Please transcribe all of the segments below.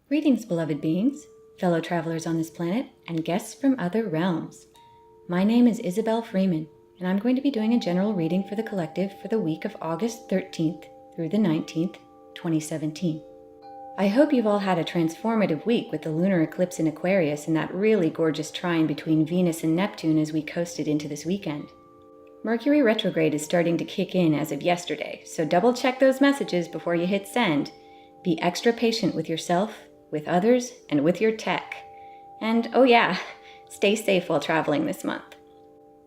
Greetings, beloved beings, fellow travelers on this planet, and guests from other realms. My name is Izobel Freeman, and I'm going to be doing a general reading for the collective for the week of August 13th through the 19th, 2017. I hope you've all had a transformative week with the lunar eclipse in Aquarius and that really gorgeous trine between Venus and Neptune as we coasted into this weekend. Mercury retrograde is starting to kick in as of yesterday, so double check those messages before you hit send. Be extra patient with yourself, with others, and with your tech. And oh yeah, stay safe while traveling this month.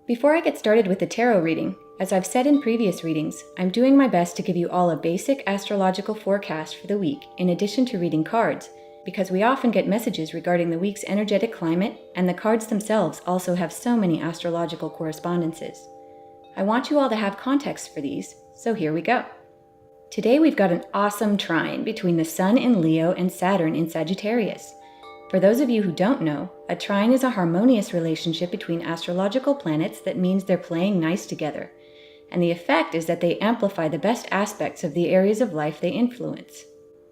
Before I get started with the tarot reading, as I've said in previous readings, I'm doing my best to give you all a basic astrological forecast for the week in addition to reading cards, because we often get messages regarding the week's energetic climate, and the cards themselves also have so many astrological correspondences. I want you all to have context for these, so here we go. Today we've got an awesome trine between the Sun in Leo and Saturn in Sagittarius. For those of you who don't know, a trine is a harmonious relationship between astrological planets that means they're playing nice together, and the effect is that they amplify the best aspects of the areas of life they influence.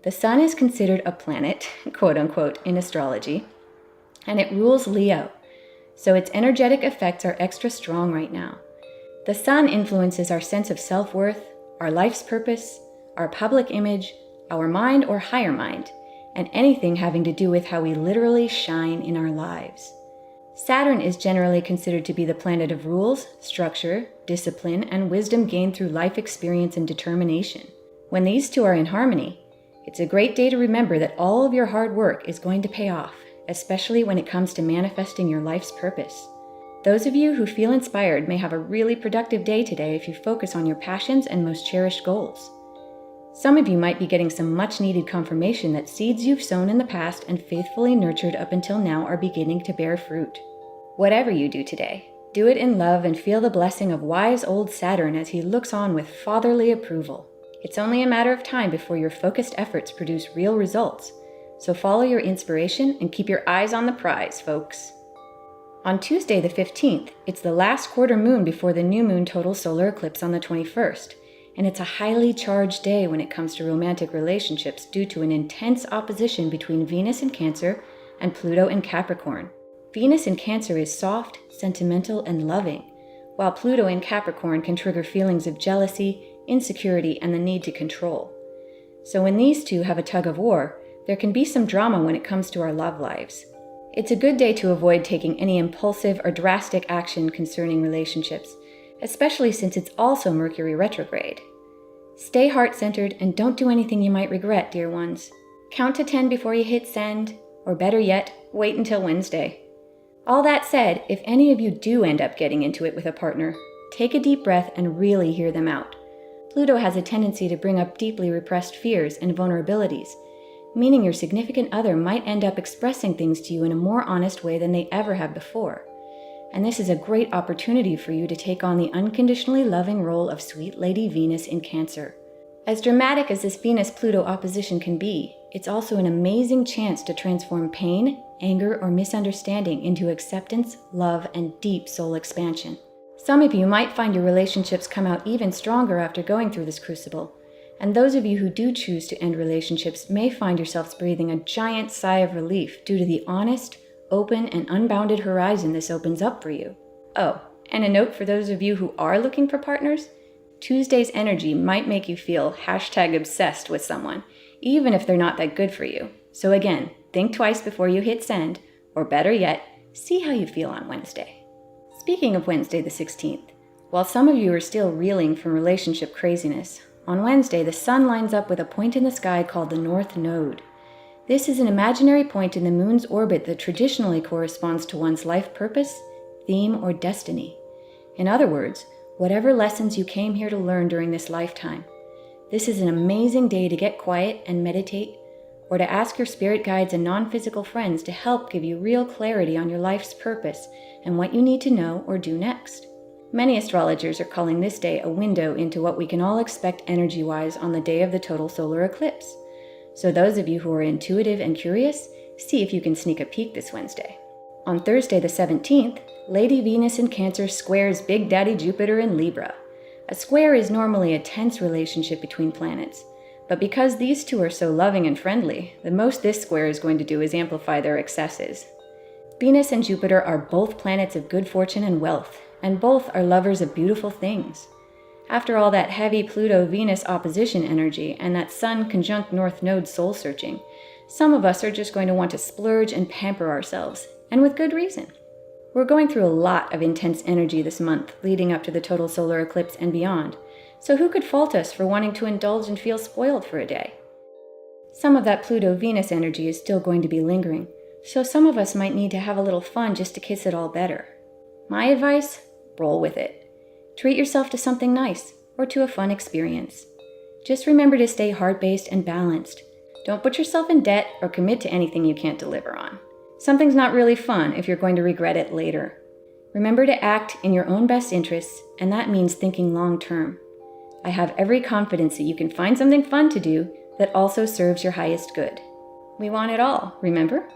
The Sun is considered a planet, quote-unquote, in astrology, and it rules Leo, so its energetic effects are extra strong right now. The Sun influences our sense of self-worth, our life's purpose, our public image, our mind or higher mind, and anything having to do with how we literally shine in our lives. Saturn is generally considered to be the planet of rules, structure, discipline, and wisdom gained through life experience and determination. When these two are in harmony, it's a great day to remember that all of your hard work is going to pay off, especially when it comes to manifesting your life's purpose. Those of you who feel inspired may have a really productive day today if you focus on your passions and most cherished goals. Some of you might be getting some much-needed confirmation that seeds you've sown in the past and faithfully nurtured up until now are beginning to bear fruit. Whatever you do today, do it in love and feel the blessing of wise old Saturn as he looks on with fatherly approval. It's only a matter of time before your focused efforts produce real results, so follow your inspiration and keep your eyes on the prize, folks. On Tuesday the 15th, it's the last quarter moon before the new moon total solar eclipse on the 21st. And it's a highly charged day when it comes to romantic relationships due to an intense opposition between Venus in Cancer and Pluto in Capricorn. Venus in Cancer is soft, sentimental, and loving, while Pluto in Capricorn can trigger feelings of jealousy, insecurity, and the need to control. So when these two have a tug of war, there can be some drama when it comes to our love lives. It's a good day to avoid taking any impulsive or drastic action concerning relationships, especially since it's also Mercury retrograde. Stay heart-centered and don't do anything you might regret, dear ones. Count to 10 before you hit send, or better yet, wait until Wednesday. All that said, if any of you do end up getting into it with a partner, take a deep breath and really hear them out. Pluto has a tendency to bring up deeply repressed fears and vulnerabilities, meaning your significant other might end up expressing things to you in a more honest way than they ever have before. And this is a great opportunity for you to take on the unconditionally loving role of sweet Lady Venus in Cancer. As dramatic as this Venus-Pluto opposition can be, it's also an amazing chance to transform pain, anger, or misunderstanding into acceptance, love, and deep soul expansion. Some of you might find your relationships come out even stronger after going through this crucible, and those of you who do choose to end relationships may find yourselves breathing a giant sigh of relief due to the honest, open, and unbounded horizon this opens up for you. Oh, and a note for those of you who are looking for partners, Tuesday's energy might make you feel #obsessed with someone, even if they're not that good for you. So again, think twice before you hit send, or better yet, see how you feel on Wednesday. Speaking of Wednesday the 16th, while some of you are still reeling from relationship craziness, on Wednesday the Sun lines up with a point in the sky called the North Node. This is an imaginary point in the moon's orbit that traditionally corresponds to one's life purpose, theme, or destiny. In other words, whatever lessons you came here to learn during this lifetime. This is an amazing day to get quiet and meditate, or to ask your spirit guides and non-physical friends to help give you real clarity on your life's purpose and what you need to know or do next. Many astrologers are calling this day a window into what we can all expect energy-wise on the day of the total solar eclipse. So those of you who are intuitive and curious, see if you can sneak a peek this Wednesday. On Thursday the 17th, Lady Venus in Cancer squares Big Daddy Jupiter in Libra. A square is normally a tense relationship between planets, But because these two are so loving and friendly, the most this square is going to do is amplify their excesses. Venus and Jupiter are both planets of good fortune and wealth, and both are lovers of beautiful things. After all that heavy Pluto-Venus opposition energy and that Sun conjunct North Node soul-searching, some of us are just going to want to splurge and pamper ourselves, and with good reason. We're going through a lot of intense energy this month, leading up to the total solar eclipse and beyond, so who could fault us for wanting to indulge and feel spoiled for a day? Some of that Pluto-Venus energy is still going to be lingering, so some of us might need to have a little fun just to kiss it all better. My advice? Roll with it. Treat yourself to something nice, or to a fun experience. Just remember to stay heart-based and balanced. Don't put yourself in debt or commit to anything you can't deliver on. Something's not really fun if you're going to regret it later. Remember to act in your own best interests, and that means thinking long-term. I have every confidence that you can find something fun to do that also serves your highest good. We want it all, remember?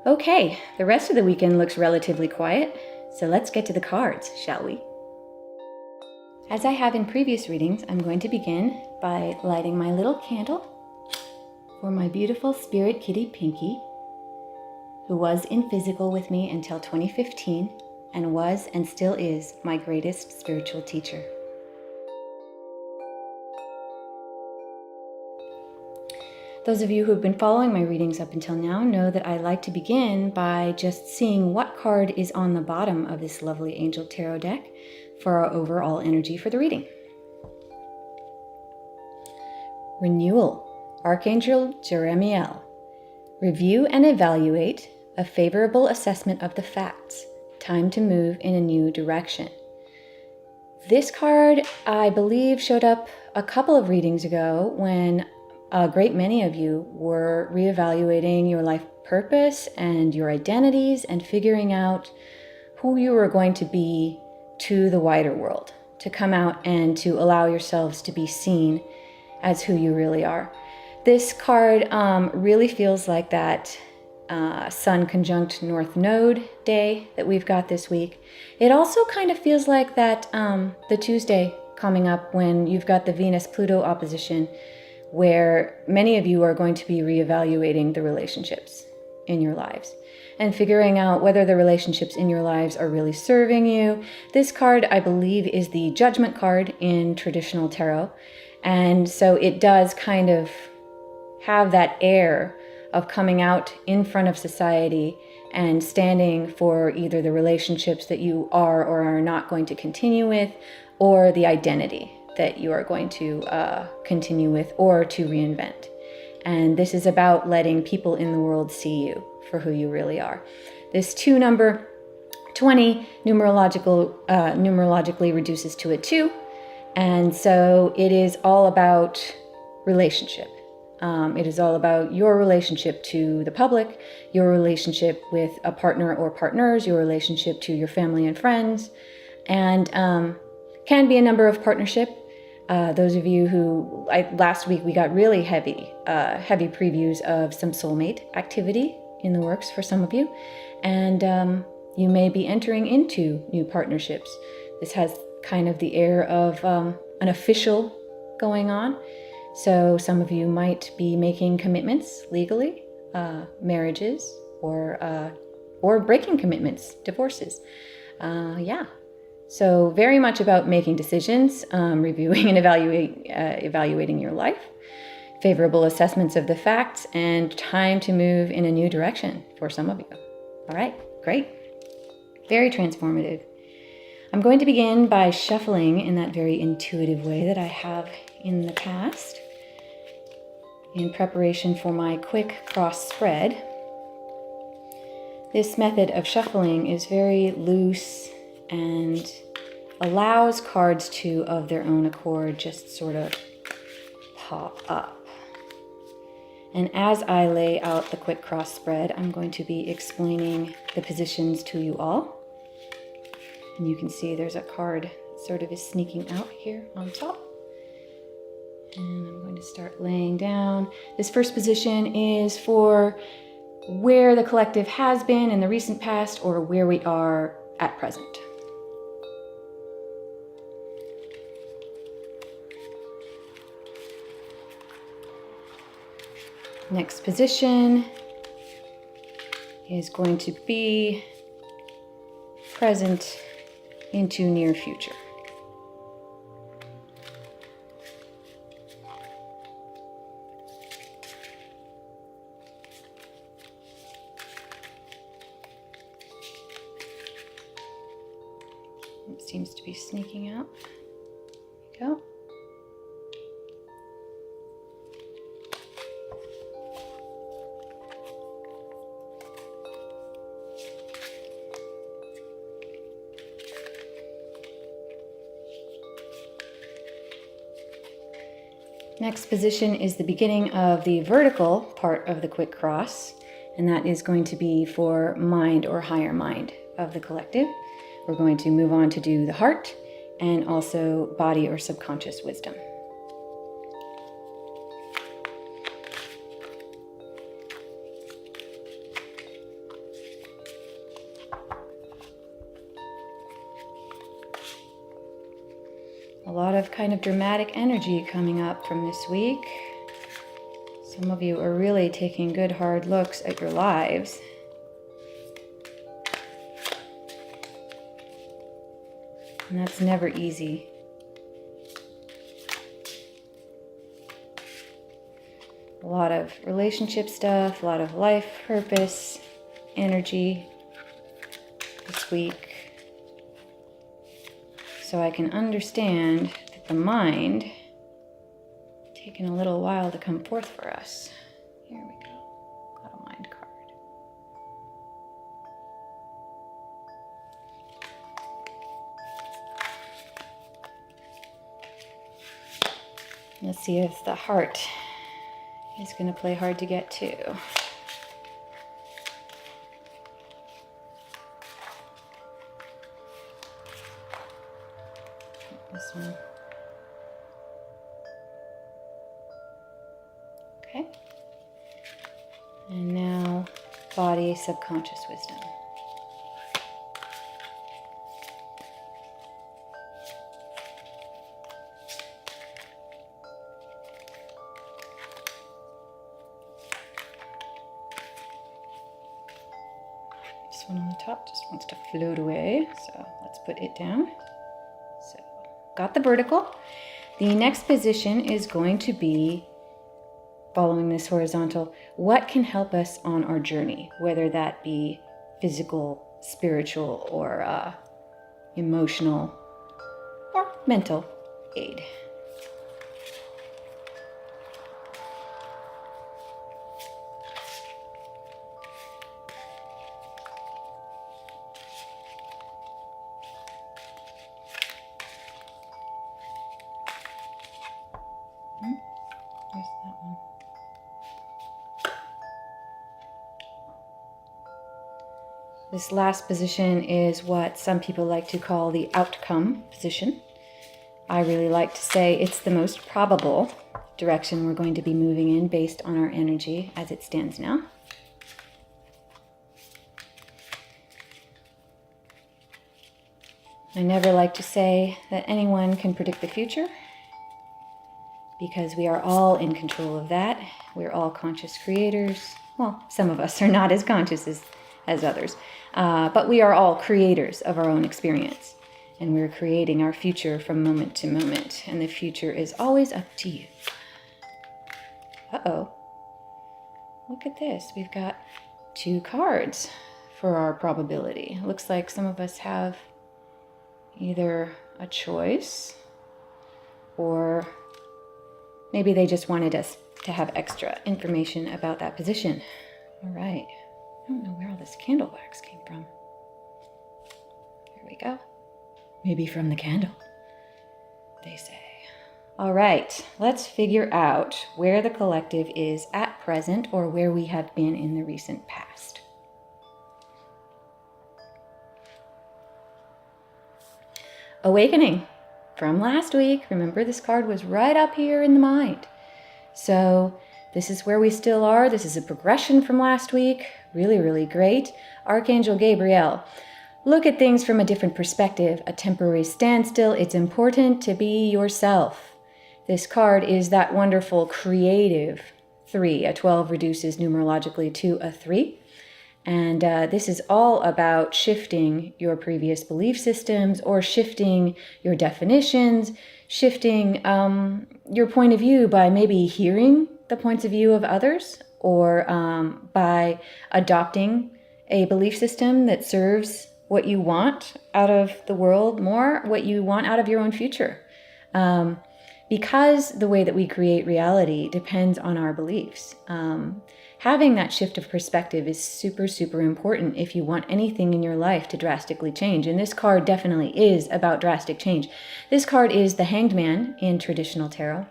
Okay, the rest of the weekend looks relatively quiet, so let's get to the cards, shall we? As I have in previous readings, I'm going to begin by lighting my little candle for my beautiful spirit kitty Pinky, who was in physical with me until 2015 and was and still is my greatest spiritual teacher. Those of you who have been following my readings up until now know that I like to begin by just seeing what card is on the bottom of this lovely Angel Tarot deck for our overall energy for the reading. Renewal, Archangel Jeremiel. Review and evaluate a favorable assessment of the facts. Time to move in a new direction. This card, I believe, showed up a couple of readings ago when a great many of you were reevaluating your life purpose and your identities and figuring out who you were going to be to the wider world, to come out and to allow yourselves to be seen as who you really are. This card really feels like that Sun conjunct North Node day that we've got this week. It also kind of feels like that the Tuesday coming up when you've got the Venus-Pluto opposition, where many of you are going to be reevaluating the relationships in your lives and figuring out whether the relationships in your lives are really serving you. This card, I believe, is the Judgment card in traditional tarot. And so it does kind of have that air of coming out in front of society and standing for either the relationships that you are or are not going to continue with, or the identity that you are going to continue with or to reinvent. And this is about letting people in the world see you for who you really are. This 2 number, 20, numerologically reduces to a 2. And so it is all about relationship. It is all about your relationship to the public, your relationship with a partner or partners, your relationship to your family and friends, and can be a number of partnership. Those of you who, last week we got really heavy previews of some soulmate activity in the works for some of you, and you may be entering into new partnerships. This has kind of the air of an official going on, so some of you might be making commitments legally, marriages, or breaking commitments, divorces. So very much about making decisions, reviewing and evaluating your life, favorable assessments of the facts, and time to move in a new direction for some of you. All right, great. Very transformative. I'm going to begin by shuffling in that very intuitive way that I have in the past in preparation for my quick cross spread. This method of shuffling is very loose and allows cards to, of their own accord, just sort of pop up. And as I lay out the quick cross spread, I'm going to be explaining the positions to you all. And you can see there's a card that sort of is sneaking out here on top. And I'm going to start laying down. This first position is for where the collective has been in the recent past or where we are at present. Next position is going to be present into near future. It seems to be sneaking out. There we go. Next position is the beginning of the vertical part of the quick cross, and that is going to be for mind or higher mind of the collective. We're going to move on to do the heart and also body or subconscious wisdom. A lot of kind of dramatic energy coming up from this week. Some of you are really taking good hard looks at your lives. And that's never easy. A lot of relationship stuff, a lot of life purpose, energy this week. So I can understand that the mind taking a little while to come forth for us. Here we go. Got a mind card. Let's see if the heart is going to play hard to get to. This one. Okay. And now, body, subconscious wisdom. This one on the top just wants to float away, so let's put it down. So, got the vertical. The next position is going to be, following this horizontal, what can help us on our journey, whether that be physical, spiritual, or emotional, or mental aid. Where's that one? This last position is what some people like to call the outcome position. I really like to say it's the most probable direction we're going to be moving in based on our energy as it stands now. I never like to say that anyone can predict the future, because we are all in control of that. We're all conscious creators. Well, some of us are not as conscious as others, but we are all creators of our own experience, and we're creating our future from moment to moment, and the future is always up to you. Uh-oh. Look at this. We've got 2 cards for our probability. It looks like some of us have either a choice, or maybe they just wanted us to have extra information about that position. All right. I don't know where all this candle wax came from. Here we go. Maybe from the candle, they say. All right, let's figure out where the collective is at present, or where we have been in the recent past. Awakening from last week. Remember, this card was right up here in the mind. So this is where we still are. This is a progression from last week. Really, really great. Archangel Gabriel. Look at things from a different perspective. A temporary standstill. It's important to be yourself. This card is that wonderful creative 3. A 12 reduces numerologically to a 3. And this is all about shifting your previous belief systems, or shifting your definitions, shifting your point of view by maybe hearing the points of view of others, or by adopting a belief system that serves what you want out of the world more, what you want out of your own future. Because the way that we create reality depends on our beliefs. Having that shift of perspective is super, super important if you want anything in your life to drastically change. And this card definitely is about drastic change. This card is the Hanged Man in traditional tarot.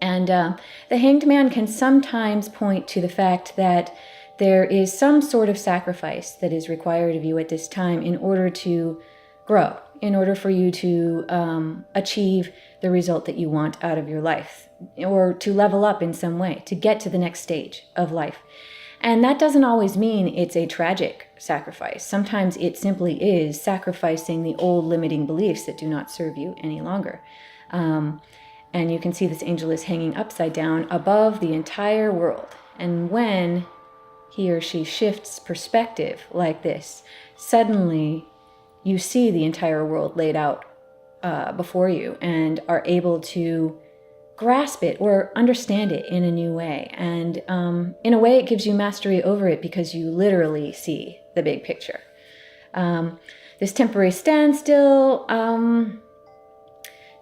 And the Hanged Man can sometimes point to the fact that there is some sort of sacrifice that is required of you at this time in order to grow, in order for you to achieve the result that you want out of your life, or to level up in some way, to get to the next stage of life. And that doesn't always mean it's a tragic sacrifice. Sometimes it simply is sacrificing the old limiting beliefs that do not serve you any longer. And you can see this angel is hanging upside down above the entire world. And when he or she shifts perspective like this, suddenly you see the entire world laid out before you, and are able to grasp it or understand it in a new way. And in a way, it gives you mastery over it because you literally see the big picture. This temporary standstill,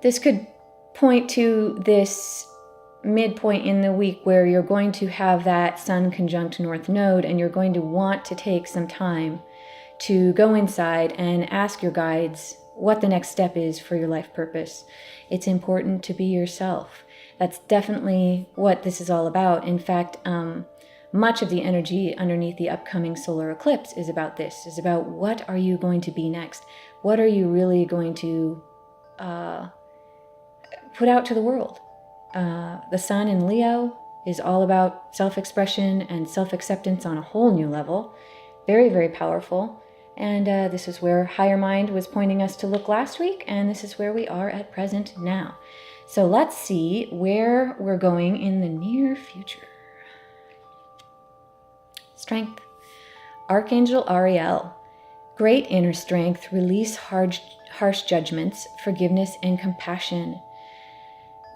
this could point to this midpoint in the week where you're going to have that Sun conjunct North Node, and you're going to want to take some time to go inside and ask your guides what the next step is for your life purpose. It's important to be yourself. That's definitely what this is all about. In fact, much of the energy underneath the upcoming solar eclipse is about this, is about what are you going to be next? What are you really going to put out to the world? The Sun in Leo is all about self-expression and self-acceptance on a whole new level. Very, very powerful. And this is where Higher Mind was pointing us to look last week, and this is where we are at present now. So let's see where we're going in the near future. Strength. Archangel Ariel. Great inner strength, release harsh judgments, forgiveness, and compassion.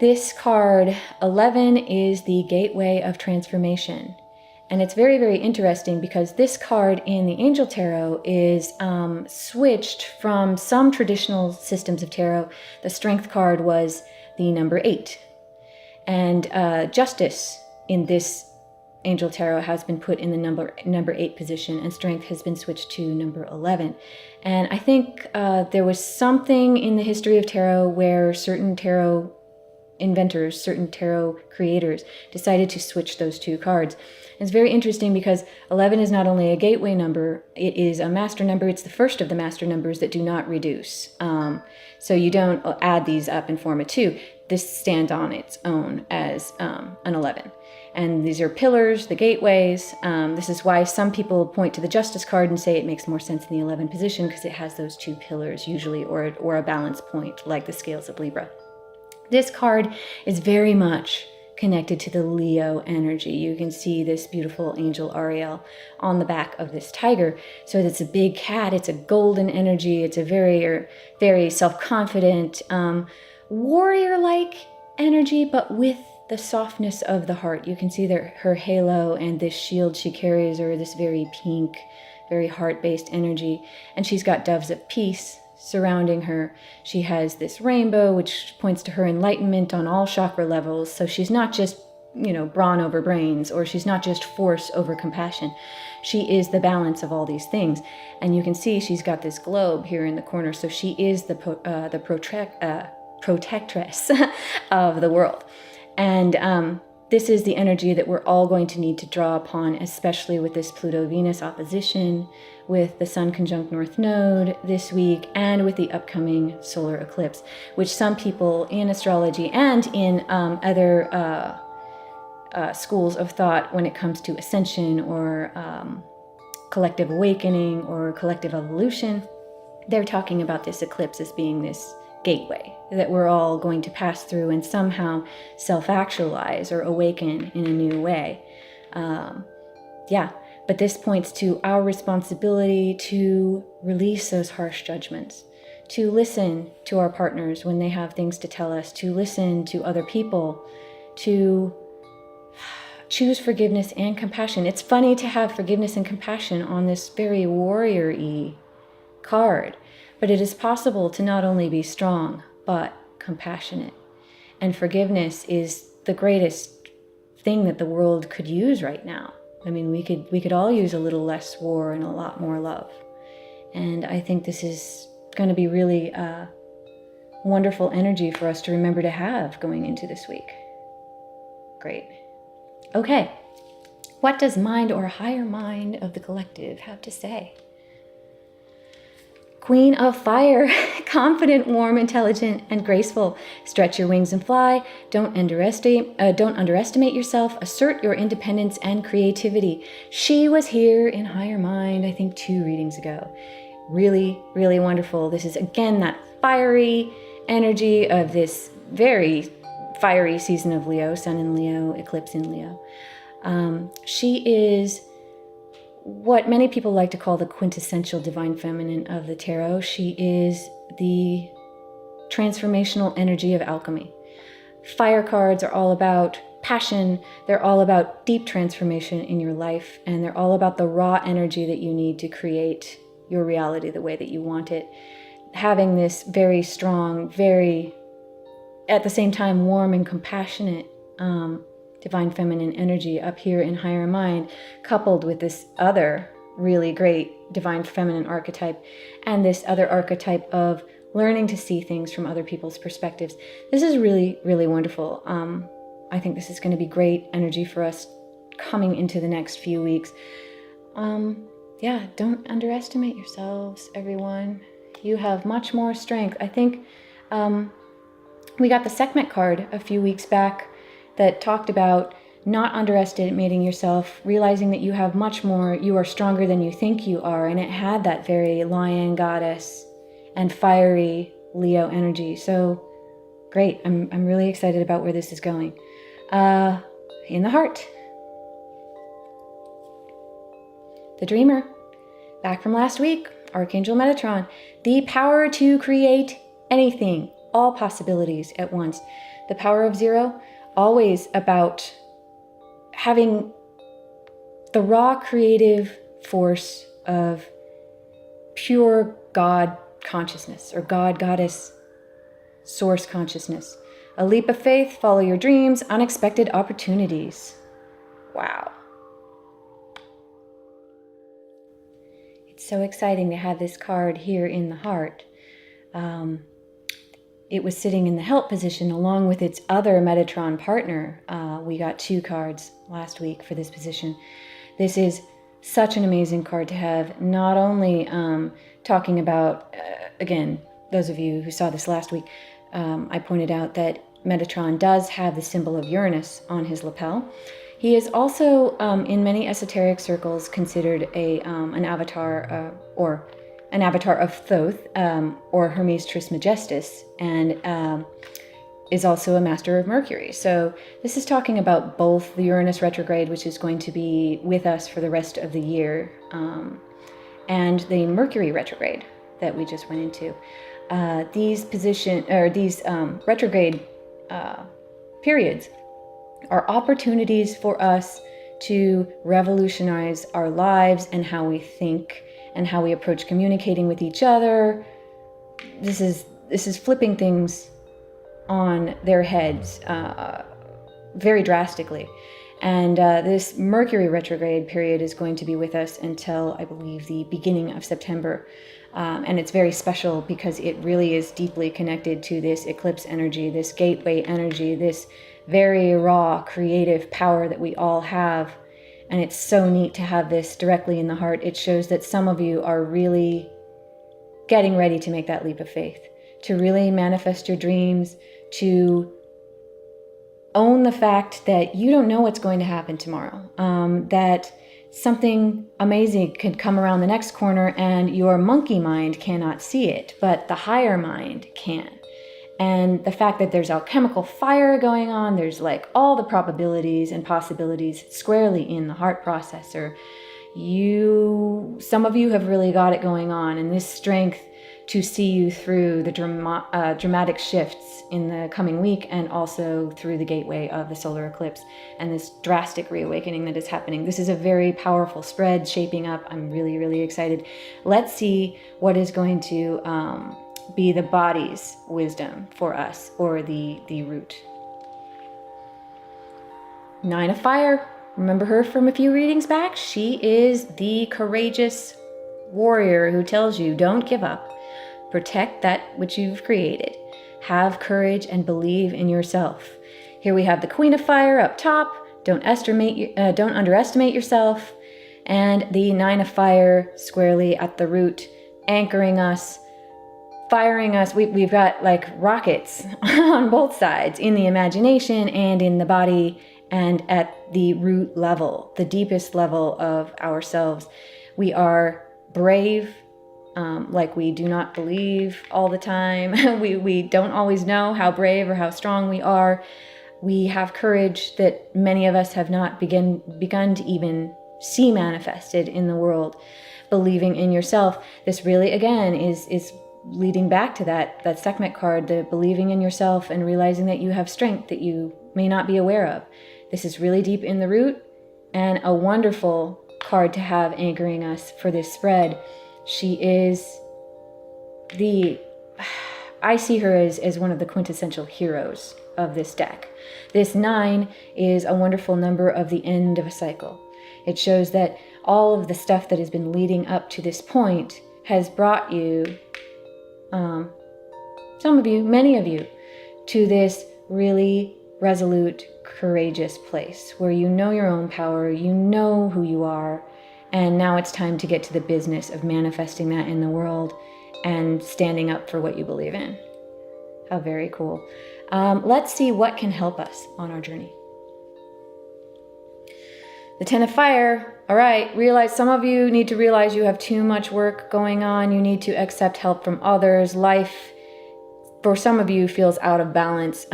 This card, 11, is the gateway of transformation. And it's very, very interesting because this card in the Angel Tarot is switched from some traditional systems of tarot. The Strength card was the number 8. And Justice in this Angel Tarot has been put in the number 8 position, and Strength has been switched to number 11. And I think there was something in the history of tarot where certain tarot inventors, certain tarot creators decided to switch those two cards. It's very interesting because 11 is not only a gateway number, it is a master number. It's the first of the master numbers that do not reduce. So you don't add these up and form a 2. This stands on its own as an 11. And these are pillars, the gateways. This is why some people point to the Justice card and say it makes more sense in the 11 position because it has those 2 pillars usually, or a balance point like the scales of Libra. This card is very much connected to the Leo energy. You can see this beautiful angel Ariel on the back of this tiger. So it's a big cat, it's a golden energy, it's a very, very self-confident, warrior-like energy, but with the softness of the heart. You can see that her halo and this shield she carries are this very pink, very heart-based energy. And she's got doves of peace surrounding her. She has this rainbow, which points to her enlightenment on all chakra levels. So she's not just, brawn over brains, or she's not just force over compassion. She is the balance of all these things. And you can see she's got this globe here in the corner. So she is the protectress of the world. And this is the energy that we're all going to need to draw upon, especially with this Pluto-Venus opposition, with the Sun conjunct North Node this week, and with the upcoming solar eclipse, which some people in astrology and in other schools of thought when it comes to ascension or collective awakening or collective evolution, they're talking about this eclipse as being this gateway that we're all going to pass through and somehow self-actualize or awaken in a new way. But this points to our responsibility to release those harsh judgments, to listen to our partners when they have things to tell us, to listen to other people, to choose forgiveness and compassion. It's funny to have forgiveness and compassion on this very warrior-y card, but it is possible to not only be strong, but compassionate. And forgiveness is the greatest thing that the world could use right now. I mean, we could all use a little less war and a lot more love. And I think this is going to be really wonderful energy for us to remember to have going into this week. Great. Okay. What does mind or higher mind of the collective have to say? Queen of Fire, confident, warm, intelligent, and graceful. Stretch your wings and fly. Don't underestimate yourself. Assert your independence and creativity. She was here in Higher Mind, I think 2 readings ago. Really, really wonderful. This is, again, that fiery energy of this very fiery season of Leo, Sun in Leo, eclipse in Leo. She is what many people like to call the quintessential divine feminine of the tarot. She is the transformational energy of alchemy. Fire cards are all about passion. They're all about deep transformation in your life, and they're all about the raw energy that you need to create your reality the way that you want it. Having this very strong, very, at the same time, warm and compassionate divine feminine energy up here in Higher Mind, coupled with this other really great divine feminine archetype and this other archetype of learning to see things from other people's perspectives. This is really, really wonderful. I think this is going to be great energy for us coming into the next few weeks. Don't underestimate yourselves, everyone. You have much more strength. I think we got the Sekhmet card a few weeks back that talked about not underestimating yourself, realizing that you have much more, you are stronger than you think you are, and it had that very lion goddess and fiery Leo energy. So great, I'm really excited about where this is going. In the heart, the Dreamer, back from last week, Archangel Metatron, the power to create anything, all possibilities at once. The power of 0, always about having the raw creative force of pure God consciousness or God, Goddess, source consciousness. A leap of faith, follow your dreams, unexpected opportunities. Wow. It's so exciting to have this card here in the heart. It was sitting in the help position along with its other Metatron partner. We got 2 cards last week for this position. This is such an amazing card to have, not only talking about, again, those of you who saw this last week, I pointed out that Metatron does have the symbol of Uranus on his lapel. He is also, in many esoteric circles, considered an avatar or an avatar of Thoth, or Hermes Trismegistus, and is also a master of Mercury. So this is talking about both the Uranus retrograde, which is going to be with us for the rest of the year, and the Mercury retrograde that we just went into. These retrograde periods are opportunities for us to revolutionize our lives and how we think and how we approach communicating with each other. This is flipping things on their heads very drastically. And this Mercury retrograde period is going to be with us until, I believe, the beginning of September. And it's very special because it really is deeply connected to this eclipse energy, this gateway energy, this very raw creative power that we all have. And it's so neat to have this directly in the heart. It shows that some of you are really getting ready to make that leap of faith, to really manifest your dreams, to own the fact that you don't know what's going to happen tomorrow, that something amazing could come around the next corner and your monkey mind cannot see it, but the higher mind can. And the fact that there's alchemical fire going on, there's like all the probabilities and possibilities squarely in the heart processor. Some of you have really got it going on, and this strength to see you through the dramatic shifts in the coming week, and also through the gateway of the solar eclipse and this drastic reawakening that is happening. This is a very powerful spread shaping up. I'm really, really excited. Let's see what is going to be the body's wisdom for us, or the root. 9 of Fire. Remember her from a few readings back? She is the courageous warrior who tells you, don't give up. Protect that which you've created. Have courage and believe in yourself. Here we have the Queen of Fire up top. Don't underestimate yourself. And the 9 of Fire squarely at the root, anchoring us, firing us. We've got like rockets on both sides, in the imagination and in the body, and at the root level, the deepest level of ourselves. We are brave, like we do not believe all the time. We don't always know how brave or how strong we are. We have courage that many of us have not begun to even see manifested in the world. Believing in yourself. This really, again, is leading back to that Sekhmet card, the believing in yourself and realizing that you have strength that you may not be aware of. This is really deep in the root, and a wonderful card to have anchoring us for this spread. She is I see her as one of the quintessential heroes of this deck. This 9 is a wonderful number of the end of a cycle. It shows that all of the stuff that has been leading up to this point has brought you, some of you, many of you, to this really resolute, courageous place where you know your own power, you know who you are, and now it's time to get to the business of manifesting that in the world and standing up for what you believe in. How very cool. Let's see what can help us on our journey. The 10 of Fire. All right, some of you need to realize you have too much work going on. You need to accept help from others. Life, for some of you, feels out of balance.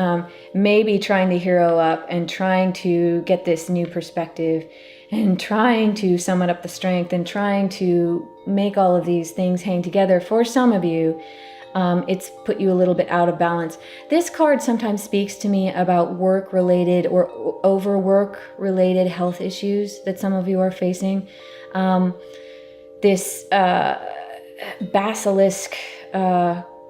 Maybe trying to hero up and trying to get this new perspective and trying to summon up the strength and trying to make all of these things hang together. For some of you, it's put you a little bit out of balance. This card sometimes speaks to me about work-related or overwork-related health issues that some of you are facing. This basilisk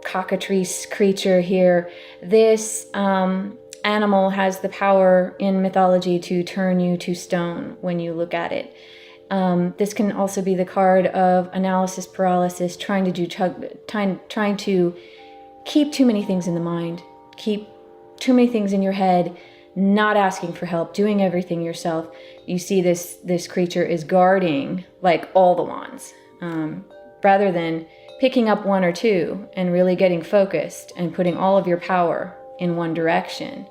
cockatrice creature here, this animal has the power in mythology to turn you to stone when you look at it. This can also be the card of analysis paralysis, trying to keep too many things in the mind, keep too many things in your head, not asking for help, doing everything yourself. You see this creature is guarding like all the wands, rather than picking up one or two and really getting focused and putting all of your power in one direction.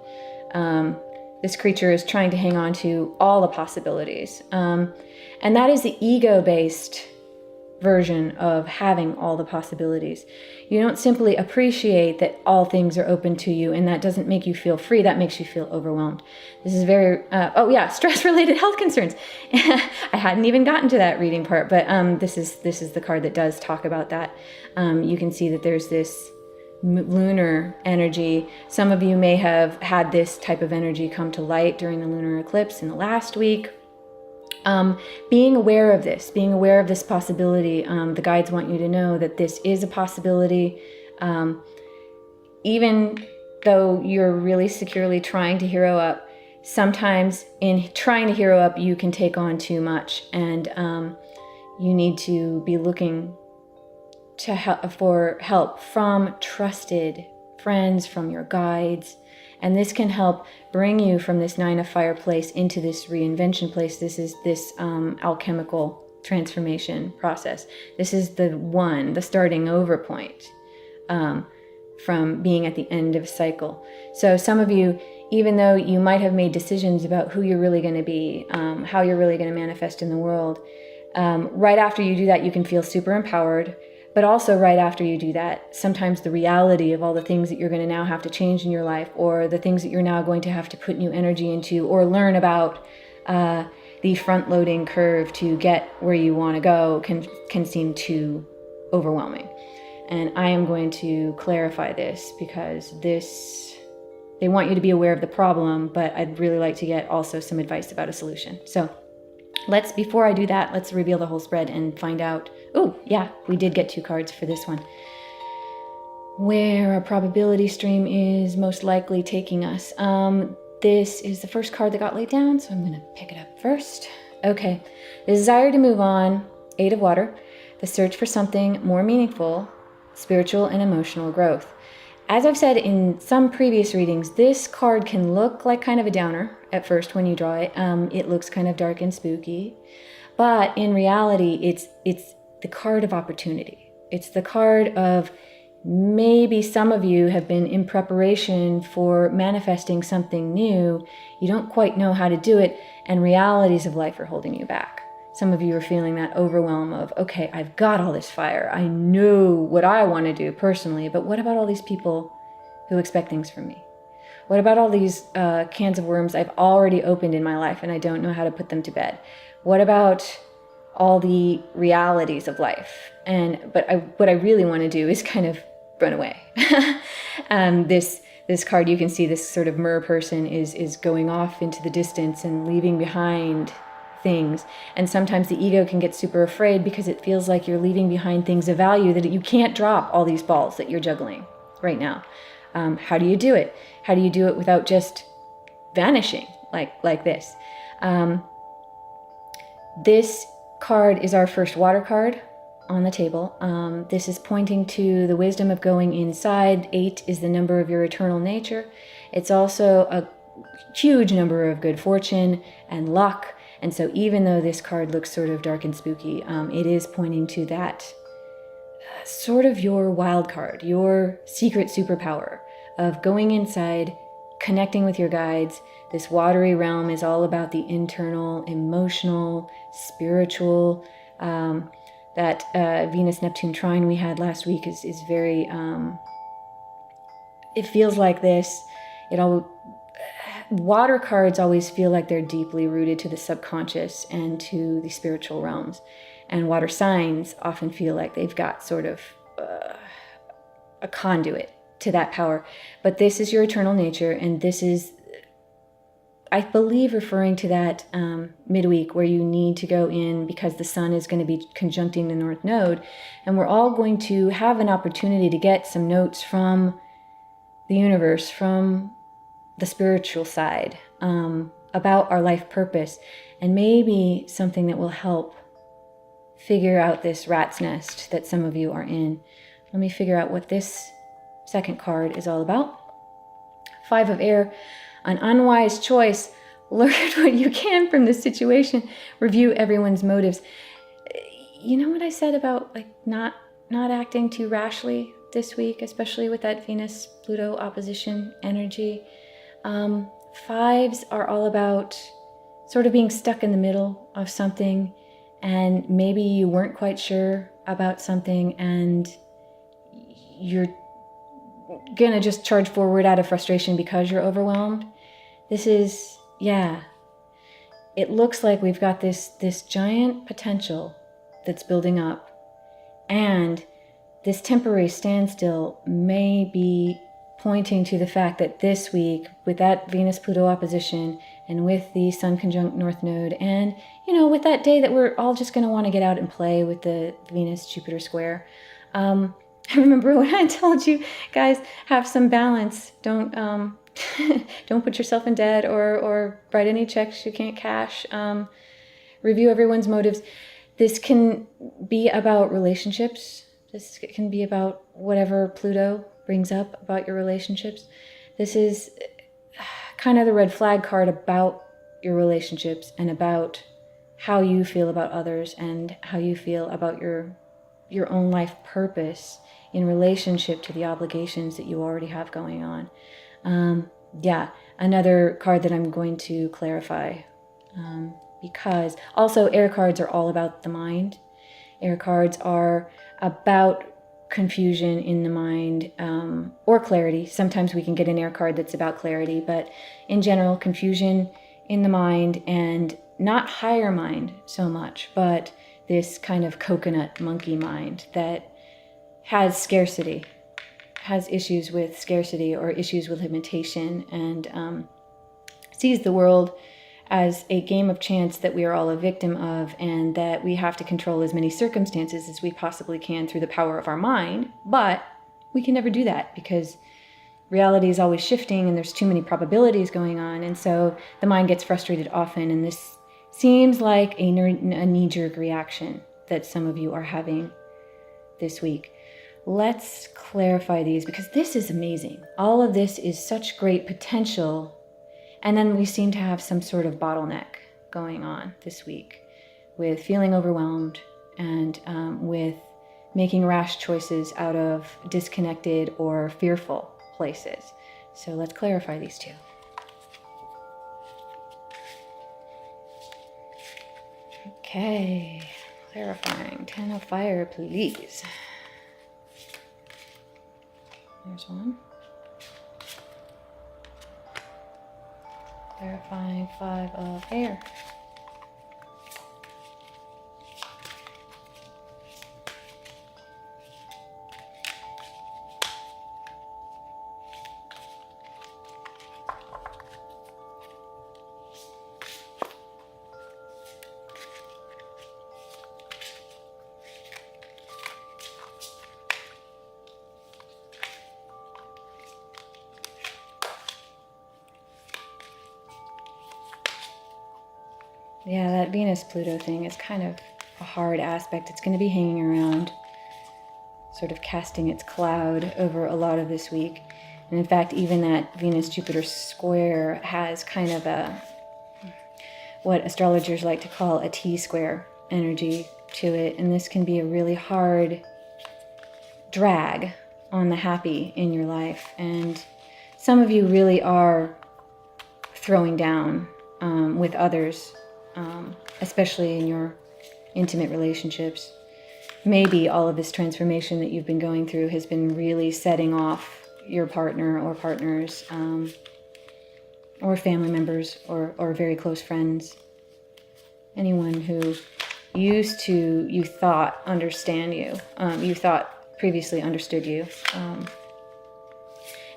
This creature is trying to hang on to all the possibilities. And that is the ego-based version of having all the possibilities. You don't simply appreciate that all things are open to you, and that doesn't make you feel free. That makes you feel overwhelmed. This is very, stress-related health concerns. I hadn't even gotten to that reading part, but this is the card that does talk about that. You can see that there's this lunar energy. Some of you may have had this type of energy come to light during the lunar eclipse in the last week. Being aware of this possibility, the guides want you to know that this is a possibility. Even though you're really securely trying to hero up, sometimes in trying to hero up, you can take on too much, and you need to be looking for help from trusted friends, from your guides. And this can help bring you from this 9 of Fire place into this reinvention place. This is this alchemical transformation process. This is the starting over point from being at the end of a cycle. So some of you, even though you might have made decisions about who you're really going to be, how you're really going to manifest in the world, right after you do that, you can feel super empowered. But also right after you do that, sometimes the reality of all the things that you're going to now have to change in your life, or the things that you're now going to have to put new energy into, or learn about the front-loading curve to get where you want to go can seem too overwhelming. And I am going to clarify this because they want you to be aware of the problem, but I'd really like to get also some advice about a solution. So before I do that, let's reveal the whole spread and find out. Oh, yeah, we did get 2 cards for this one. Where our probability stream is most likely taking us. This is the first card that got laid down, so I'm going to pick it up first. Okay, the desire to move on, 8 of water, the search for something more meaningful, spiritual and emotional growth. As I've said in some previous readings, this card can look like kind of a downer at first when you draw it. It looks kind of dark and spooky, but in reality, it's the card of opportunity. It's the card of maybe some of you have been in preparation for manifesting something new. You don't quite know how to do it, and realities of life are holding you back. Some of you are feeling that overwhelm of, okay, I've got all this fire. I know what I want to do personally, but what about all these people who expect things from me? What about all these cans of worms I've already opened in my life and I don't know how to put them to bed? What about all the realities of life? But what I really want to do is kind of run away. This card, you can see this sort of mer person is going off into the distance and leaving behind things. And sometimes the ego can get super afraid because it feels like you're leaving behind things of value, that you can't drop all these balls that you're juggling right now. How do you do it? How do you do it without just vanishing like this? This card is our first water card on the table. This is pointing to the wisdom of going inside. 8 is the number of your eternal nature. It's also a huge number of good fortune and luck. And so even though this card looks sort of dark and spooky, it is pointing to that sort of your wild card, your secret superpower of going inside, connecting with your guides. This watery realm is all about the internal, emotional, spiritual. That Venus-Neptune trine we had last week is very, it feels like this. Water cards always feel like they're deeply rooted to the subconscious and to the spiritual realms. And water signs often feel like they've got sort of a conduit to that power. But this is your eternal nature, and this is, I believe, referring to that midweek where you need to go in because the sun is going to be conjuncting the North Node. And we're all going to have an opportunity to get some notes from the universe, from the spiritual side, about our life purpose, and maybe something that will help figure out this rat's nest that some of you are in. Let me figure out what this second card is all about. 5 of air, an unwise choice. Learn what you can from this situation. Review everyone's motives. You know what I said about not acting too rashly this week, especially with that Venus-Pluto opposition energy. 5s are all about sort of being stuck in the middle of something, and maybe you weren't quite sure about something and you're gonna just charge forward out of frustration because you're overwhelmed. This is, it looks like we've got this giant potential that's building up, and this temporary standstill may be pointing to the fact that this week, with that Venus-Pluto opposition and with the Sun conjunct North Node, and with that day that we're all just going to want to get out and play with the Venus-Jupiter square. I remember when I told you guys, have some balance. Don't put yourself in debt or write any checks you can't cash. Review everyone's motives. This can be about relationships. This can be about whatever Pluto brings up about your relationships. This is kind of the red flag card about your relationships and about how you feel about others and how you feel about your own life purpose in relationship to the obligations that you already have going on. Another card that I'm going to clarify, because also air cards are all about the mind. Air cards are about confusion in the mind, or clarity. Sometimes we can get an air card that's about clarity, but in general, confusion in the mind, and not higher mind so much, but this kind of coconut monkey mind that has scarcity, has issues with scarcity or issues with limitation, and sees the world as a game of chance that we are all a victim of, and that we have to control as many circumstances as we possibly can through the power of our mind. But we can never do that because reality is always shifting and there's too many probabilities going on. And so the mind gets frustrated often, and this seems like a knee-jerk reaction that some of you are having this week. Let's clarify these, because this is amazing. All of this is such great potential. And then we seem to have some sort of bottleneck going on this week with feeling overwhelmed and with making rash choices out of disconnected or fearful places. So let's clarify these two. Okay, clarifying. 10 of fire, please. There's one. Clarifying 5 of air. Yeah, that Venus-Pluto thing is kind of a hard aspect. It's going to be hanging around, sort of casting its cloud over a lot of this week. And in fact, even that Venus-Jupiter square has kind of a, what astrologers like to call a T-square energy to it. And this can be a really hard drag on the happy in your life. And some of you really are throwing down with others, especially in your intimate relationships. Maybe all of this transformation that you've been going through has been really setting off your partner or partners, or family members, or very close friends. Anyone who you thought understand you, you thought previously understood you,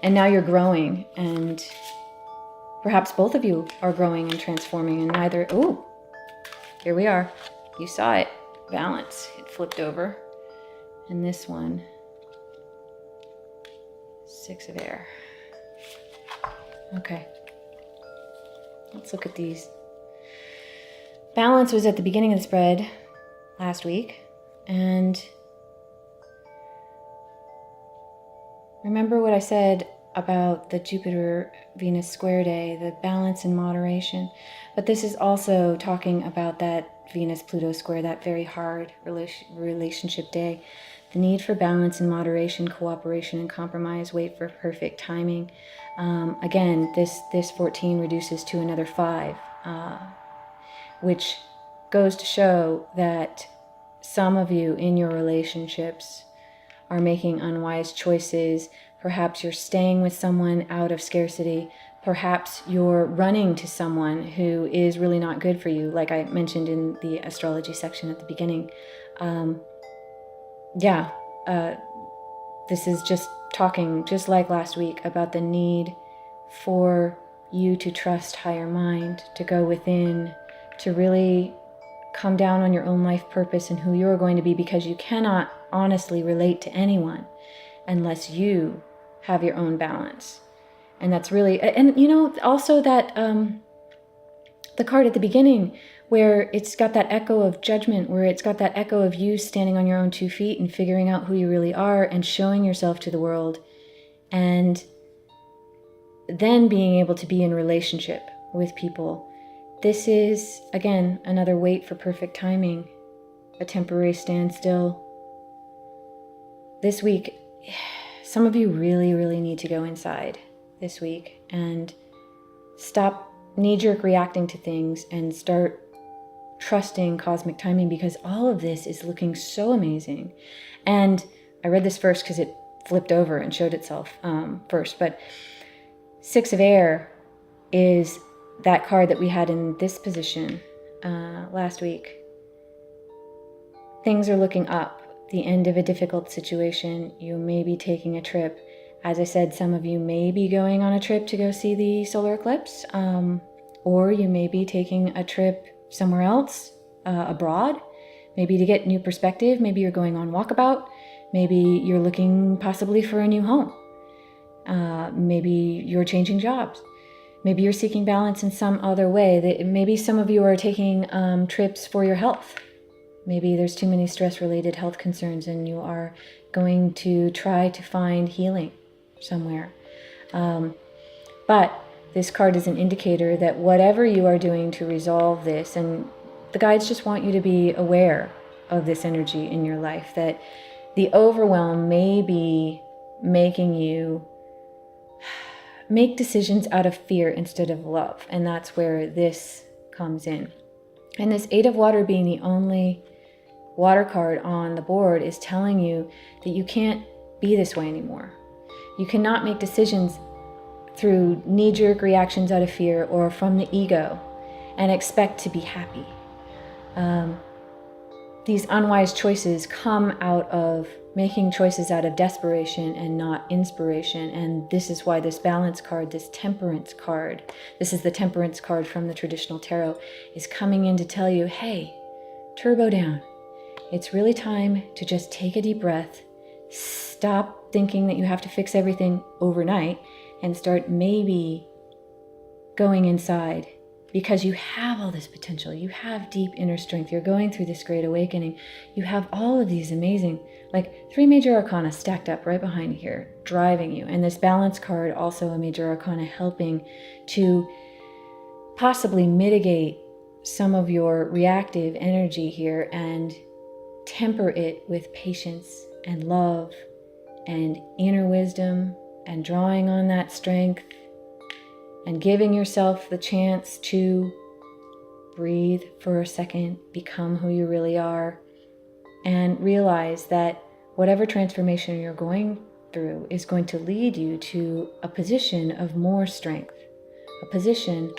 and now you're growing, and perhaps both of you are growing and transforming, and neither. Oh, here we are. You saw it. Balance. It flipped over. And this one, 6 of air. Okay. Let's look at these. Balance was at the beginning of the spread last week. And remember what I said about the Jupiter-Venus square day, the balance and moderation. But this is also talking about that Venus-Pluto square, that very hard relationship day. The need for balance and moderation, cooperation and compromise, wait for perfect timing. Again, this 14 reduces to another 5, which goes to show that some of you in your relationships are making unwise choices. Perhaps you're staying with someone out of scarcity. Perhaps you're running to someone who is really not good for you, like I mentioned in the astrology section at the beginning. This is just talking, just like last week, about the need for you to trust higher mind, to go within, to really come down on your own life purpose and who you're going to be, because you cannot honestly relate to anyone unless you have your own balance. And that's really, and you know, also that the card at the beginning, where it's got that echo of judgment, where it's got that echo of you standing on your own 2 feet and figuring out who you really are and showing yourself to the world, and then being able to be in relationship with people. This is, again, another wait for perfect timing, a temporary standstill. This week, some of you really, really need to go inside this week and stop knee-jerk reacting to things and start trusting cosmic timing, because all of this is looking so amazing. And I read this first because it flipped over and showed itself first. But Six of Air is that card that we had in this position last week. Things are looking up. The end of a difficult situation. You may be taking a trip. As I said, some of you may be going on a trip to go see the solar eclipse, or you may be taking a trip somewhere else, abroad, maybe to get new perspective. Maybe you're going on walkabout. Maybe you're looking possibly for a new home. Maybe you're changing jobs. Maybe you're seeking balance in some other way. Maybe some of you are taking trips for your health. Maybe there's too many stress-related health concerns and you are going to try to find healing somewhere. But this card is an indicator that whatever you are doing to resolve this, and the guides just want you to be aware of this energy in your life, that the overwhelm may be making you make decisions out of fear instead of love. And that's where this comes in. And this Eight of Water being the only water card on the board is telling you that you can't be this way anymore. You cannot make decisions through knee-jerk reactions out of fear or from the ego and expect to be happy. These unwise choices come out of making choices out of desperation and not inspiration. And this is why this balance card, this temperance card, this is the temperance card from the traditional tarot, is coming in to tell you, hey, turbo down. It's really time to just take a deep breath, stop thinking that you have to fix everything overnight, and start maybe going inside, because you have all this potential. You have deep inner strength. You're going through this great awakening. You have all of these amazing, like 3 major arcana stacked up right behind here, driving you. And this balance card, also a major arcana, helping to possibly mitigate some of your reactive energy here and temper it with patience and love and inner wisdom and drawing on that strength and giving yourself the chance to breathe for a second, become who you really are, and realize that whatever transformation you're going through is going to lead you to a position of more strength, a position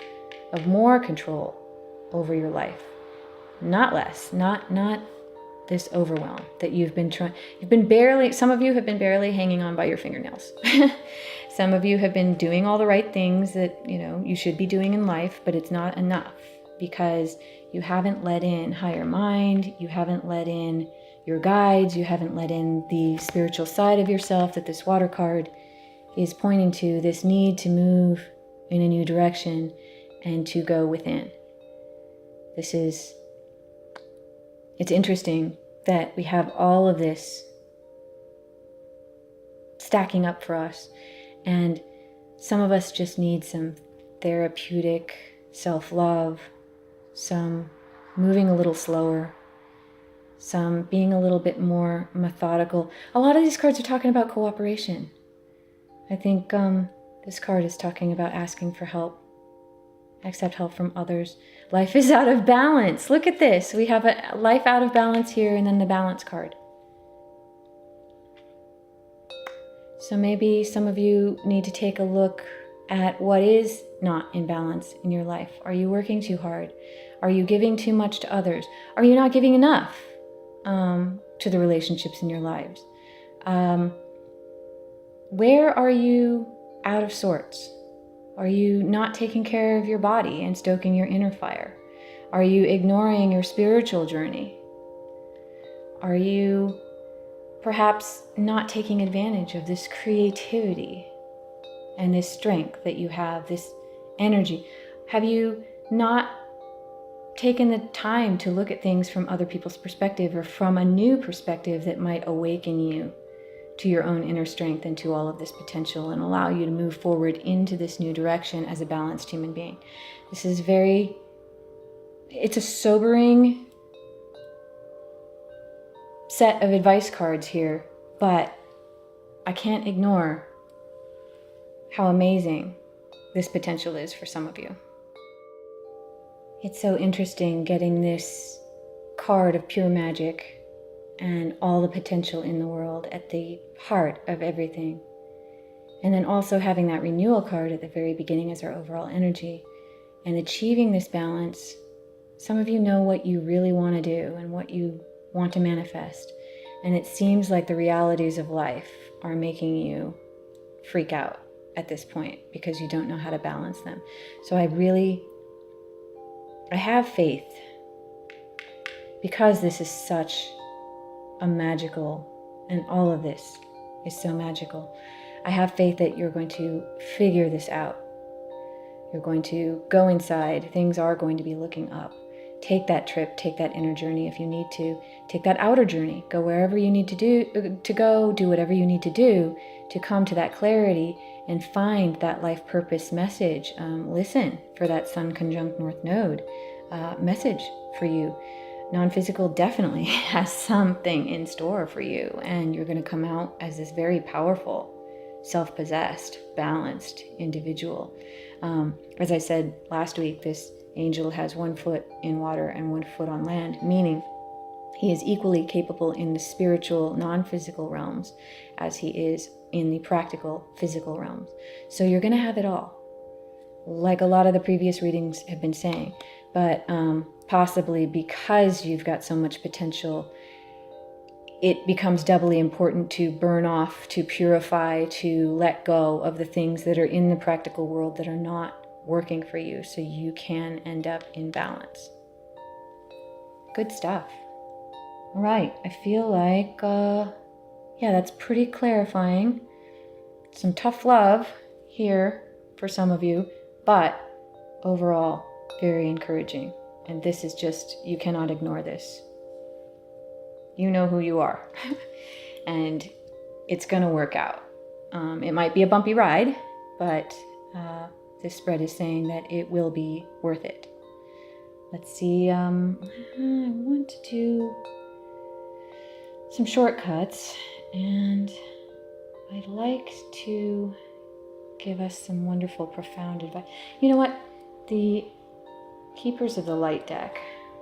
of more control over your life, not less, not this overwhelm that some of you have been barely hanging on by your fingernails. Some of you have been doing all the right things that, you should be doing in life, but it's not enough because you haven't let in higher mind, you haven't let in your guides, you haven't let in the spiritual side of yourself that this water card is pointing to, this need to move in a new direction and to go within. It's interesting that we have all of this stacking up for us, and some of us just need some therapeutic self-love, some moving a little slower, some being a little bit more methodical. A lot of these cards are talking about cooperation. I think this card is talking about asking for help. Accept help from others. Life is out of balance. Look at this. We have a life out of balance here and then the balance card. So maybe some of you need to take a look at what is not in balance in your life. Are you working too hard? Are you giving too much to others? Are you not giving enough to the relationships in your lives? Where are you out of sorts? Are you not taking care of your body and stoking your inner fire? Are you ignoring your spiritual journey? Are you perhaps not taking advantage of this creativity and this strength that you have, this energy? Have you not taken the time to look at things from other people's perspective or from a new perspective that might awaken you to your own inner strength and to all of this potential and allow you to move forward into this new direction as a balanced human being? This is it's a sobering set of advice cards here, but I can't ignore how amazing this potential is for some of you. It's so interesting getting this card of pure magic and all the potential in the world at the heart of everything. And then also having that renewal card at the very beginning as our overall energy. And achieving this balance, some of you know what you really want to do and what you want to manifest. And it seems like the realities of life are making you freak out at this point because you don't know how to balance them. So I have faith, because this is such a magical, and all of this is so magical. I have faith that you're going to figure this out. You're going to go inside. Things are going to be looking up. Take that trip, take that inner journey if you need to. Take that outer journey. Go wherever you need to go, do whatever you need to do to come to that clarity and find that life purpose message. Listen for that Sun conjunct North Node message for you. Non-physical definitely has something in store for you, and you're going to come out as this very powerful, self-possessed, balanced individual. As I said last week, this angel has 1 foot in water and 1 foot on land, meaning he is equally capable in the spiritual, non-physical realms as he is in the practical, physical realms. So you're going to have it all, like a lot of the previous readings have been saying. But possibly because you've got so much potential, it becomes doubly important to burn off, to purify, to let go of the things that are in the practical world that are not working for you, so you can end up in balance. Good stuff. All right, I feel like, that's pretty clarifying. Some tough love here for some of you, but overall, very encouraging. And this is just, you cannot ignore this. You know who you are. And it's going to work out. It might be a bumpy ride, but this spread is saying that it will be worth it. Let's see. I want to do some shortcuts, and I'd like to give us some wonderful, profound advice. You know what? The Keepers of the Light deck,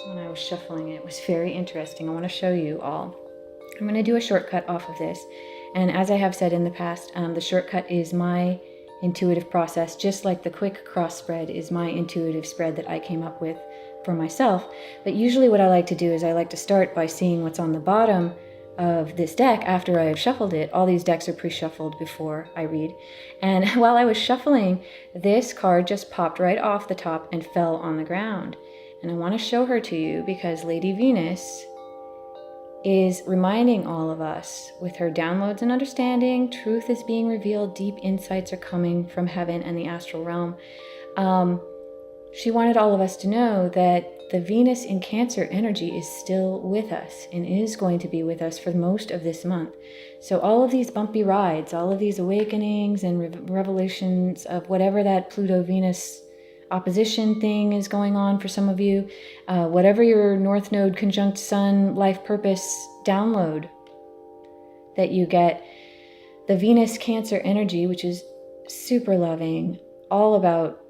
when I was shuffling it, was very interesting. I want to show you all. I'm going to do a shortcut off of this. And as I have said in the past, the shortcut is my intuitive process, just like the quick cross spread is my intuitive spread that I came up with for myself. But usually what I like to do is I like to start by seeing what's on the bottom of this deck after I've shuffled it. All these decks are pre-shuffled before I read. And while I was shuffling, this card just popped right off the top and fell on the ground. And I want to show her to you because Lady Venus is reminding all of us with her downloads and understanding, truth is being revealed, deep insights are coming from heaven and the astral realm. She wanted all of us to know that the Venus in Cancer energy is still with us and is going to be with us for most of this month. So all of these bumpy rides, all of these awakenings and revelations of whatever that Pluto-Venus opposition thing is going on for some of you, whatever your North Node conjunct Sun life purpose download that you get, the Venus Cancer energy, which is super loving, all about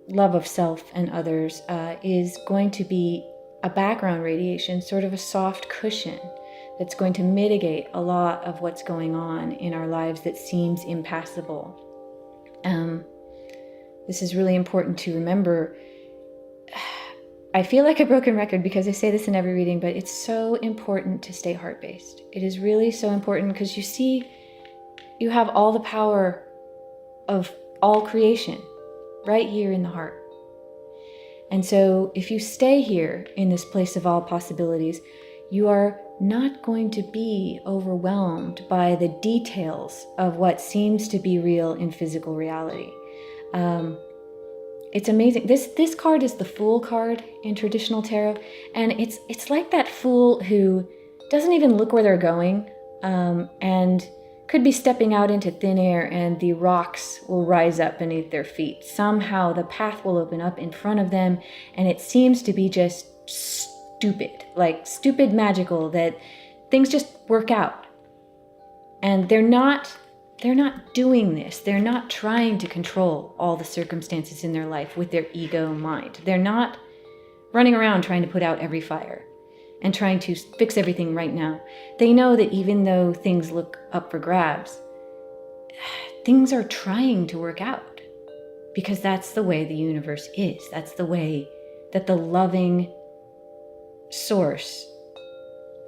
love of self and others, is going to be a background radiation, sort of a soft cushion that's going to mitigate a lot of what's going on in our lives that seems impassable. This is really important to remember. I feel like a broken record because I say this in every reading, but it's so important to stay heart-based. It is really so important because you see, you have all the power of all creation right here in the heart. And so if you stay here in this place of all possibilities, you are not going to be overwhelmed by the details of what seems to be real in physical reality. It's amazing. This card is the Fool card in traditional tarot, and it's like that fool who doesn't even look where they're going, and could be stepping out into thin air, and the rocks will rise up beneath their feet. Somehow the path will open up in front of them, and it seems to be just stupid magical, that things just work out. And they're not they're not doing this. They're not trying to control all the circumstances in their life with their ego mind. They're not running around trying to put out every fire and trying to fix everything right now. They know that even though things look up for grabs, things are trying to work out, because that's the way the universe is. That's the way that the loving source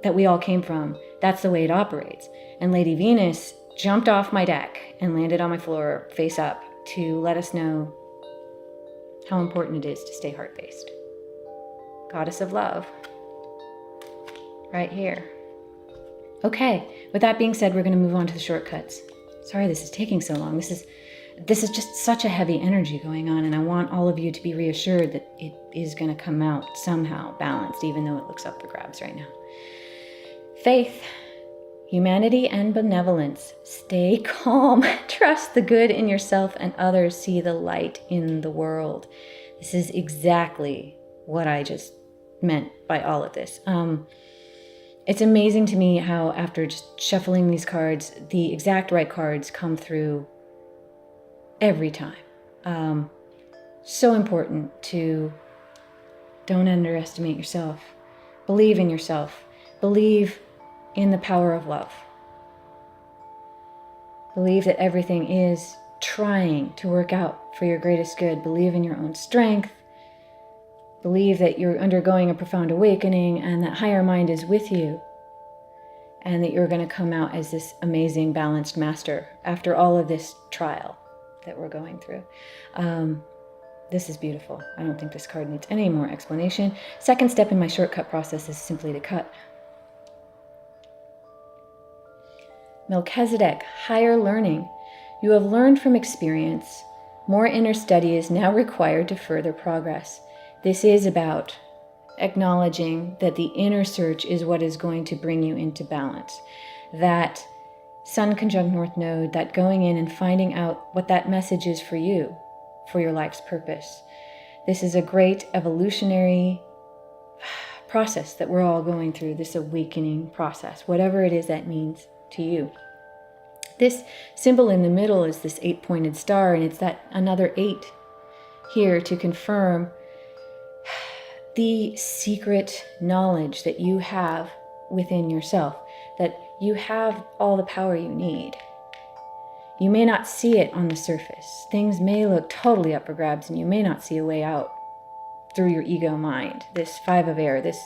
that we all came from, that's the way it operates. And Lady Venus jumped off my deck and landed on my floor face up to let us know how important it is to stay heart-based. Goddess of love, right here. Okay, with that being said, we're going to move on to the shortcuts. Sorry this is taking so long. This is just such a heavy energy going on, and I want all of you to be reassured that it is going to come out somehow balanced, even though it looks up for grabs right now. Faith, humanity, and benevolence. Stay calm. Trust the good in yourself and others. See the light in the world. This is exactly what I just meant by all of this. It's amazing to me how after just shuffling these cards, the exact right cards come through every time. So important to don't underestimate yourself. Believe in yourself. Believe in the power of love. Believe that everything is trying to work out for your greatest good. Believe in your own strength. Believe that you're undergoing a profound awakening and that higher mind is with you, and that you're going to come out as this amazing, balanced master after all of this trial that we're going through. This is beautiful. I don't think this card needs any more explanation. Second step in my shortcut process is simply to cut. Melchizedek, higher learning. You have learned from experience. More inner study is now required to further progress. This is about acknowledging that the inner search is what is going to bring you into balance. That Sun conjunct North Node, that going in and finding out what that message is for you, for your life's purpose. This is a great evolutionary process that we're all going through, this awakening process, whatever it is that means to you. This symbol in the middle is this 8-pointed star, and it's that another 8 here to confirm the secret knowledge that you have within yourself, that you have all the power you need. You may not see it on the surface. Things may look totally up for grabs, and you may not see a way out through your ego mind. This 5 of air, this,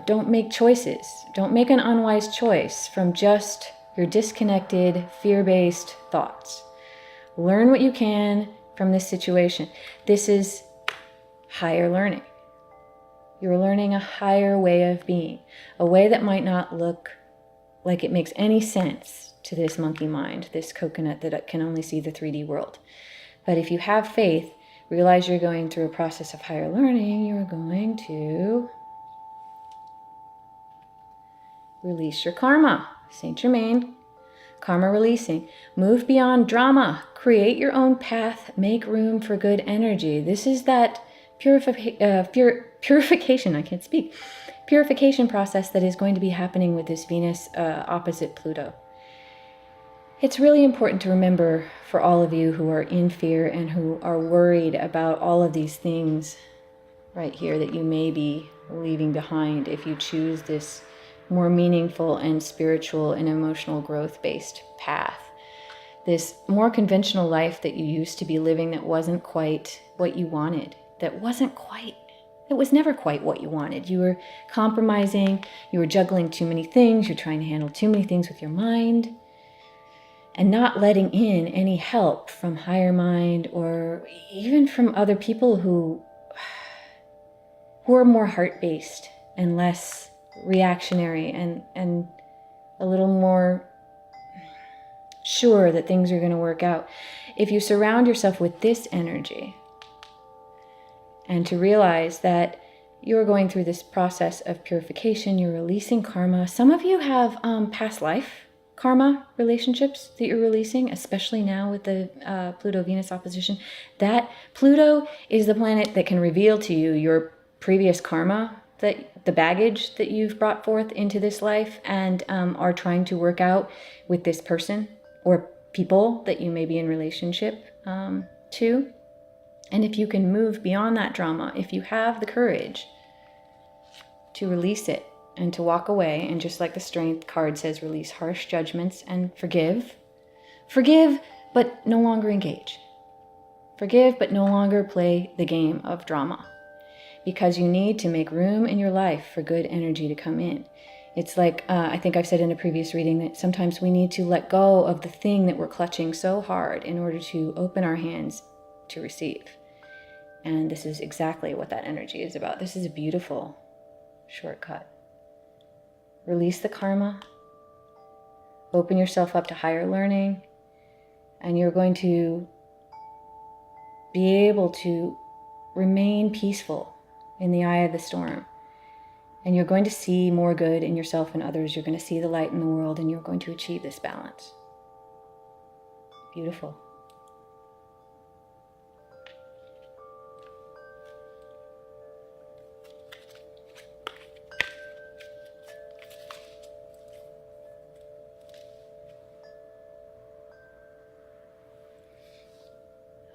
don't make choices. Don't make an unwise choice from just your disconnected, fear-based thoughts. Learn what you can from this situation. This is higher learning. You're learning a higher way of being, a way that might not look like it makes any sense to this monkey mind, this coconut that can only see the 3D world. But if you have faith, realize you're going through a process of higher learning, you're going to release your karma. Saint Germain, karma releasing. Move beyond drama. Create your own path. Make room for good energy. This is that purification, I can't speak, purification process that is going to be happening with this Venus opposite Pluto. It's really important to remember for all of you who are in fear and who are worried about all of these things right here that you may be leaving behind if you choose this more meaningful and spiritual and emotional growth-based path. This more conventional life that you used to be living that wasn't quite what you wanted, it was never quite what you wanted. You were compromising, you were juggling too many things, you're trying to handle too many things with your mind, and not letting in any help from higher mind or even from other people who are more heart-based and less reactionary and a little more sure that things are going to work out. If you surround yourself with this energy and to realize that you're going through this process of purification, you're releasing karma. Some of you have past life karma relationships that you're releasing, especially now with the Pluto-Venus opposition. That Pluto is the planet that can reveal to you your previous karma, that the baggage that you've brought forth into this life and are trying to work out with this person or people that you may be in relationship to. And if you can move beyond that drama, if you have the courage to release it and to walk away, and just like the Strength card says, release harsh judgments and forgive. Forgive, but no longer engage. Forgive, but no longer play the game of drama. Because you need to make room in your life for good energy to come in. It's like, I think I've said in a previous reading, that sometimes we need to let go of the thing that we're clutching so hard in order to open our hands to receive. And this is exactly what that energy is about. This is a beautiful shortcut. Release the karma. Open yourself up to higher learning. And you're going to be able to remain peaceful in the eye of the storm. And you're going to see more good in yourself and others. You're going to see the light in the world, and you're going to achieve this balance. Beautiful.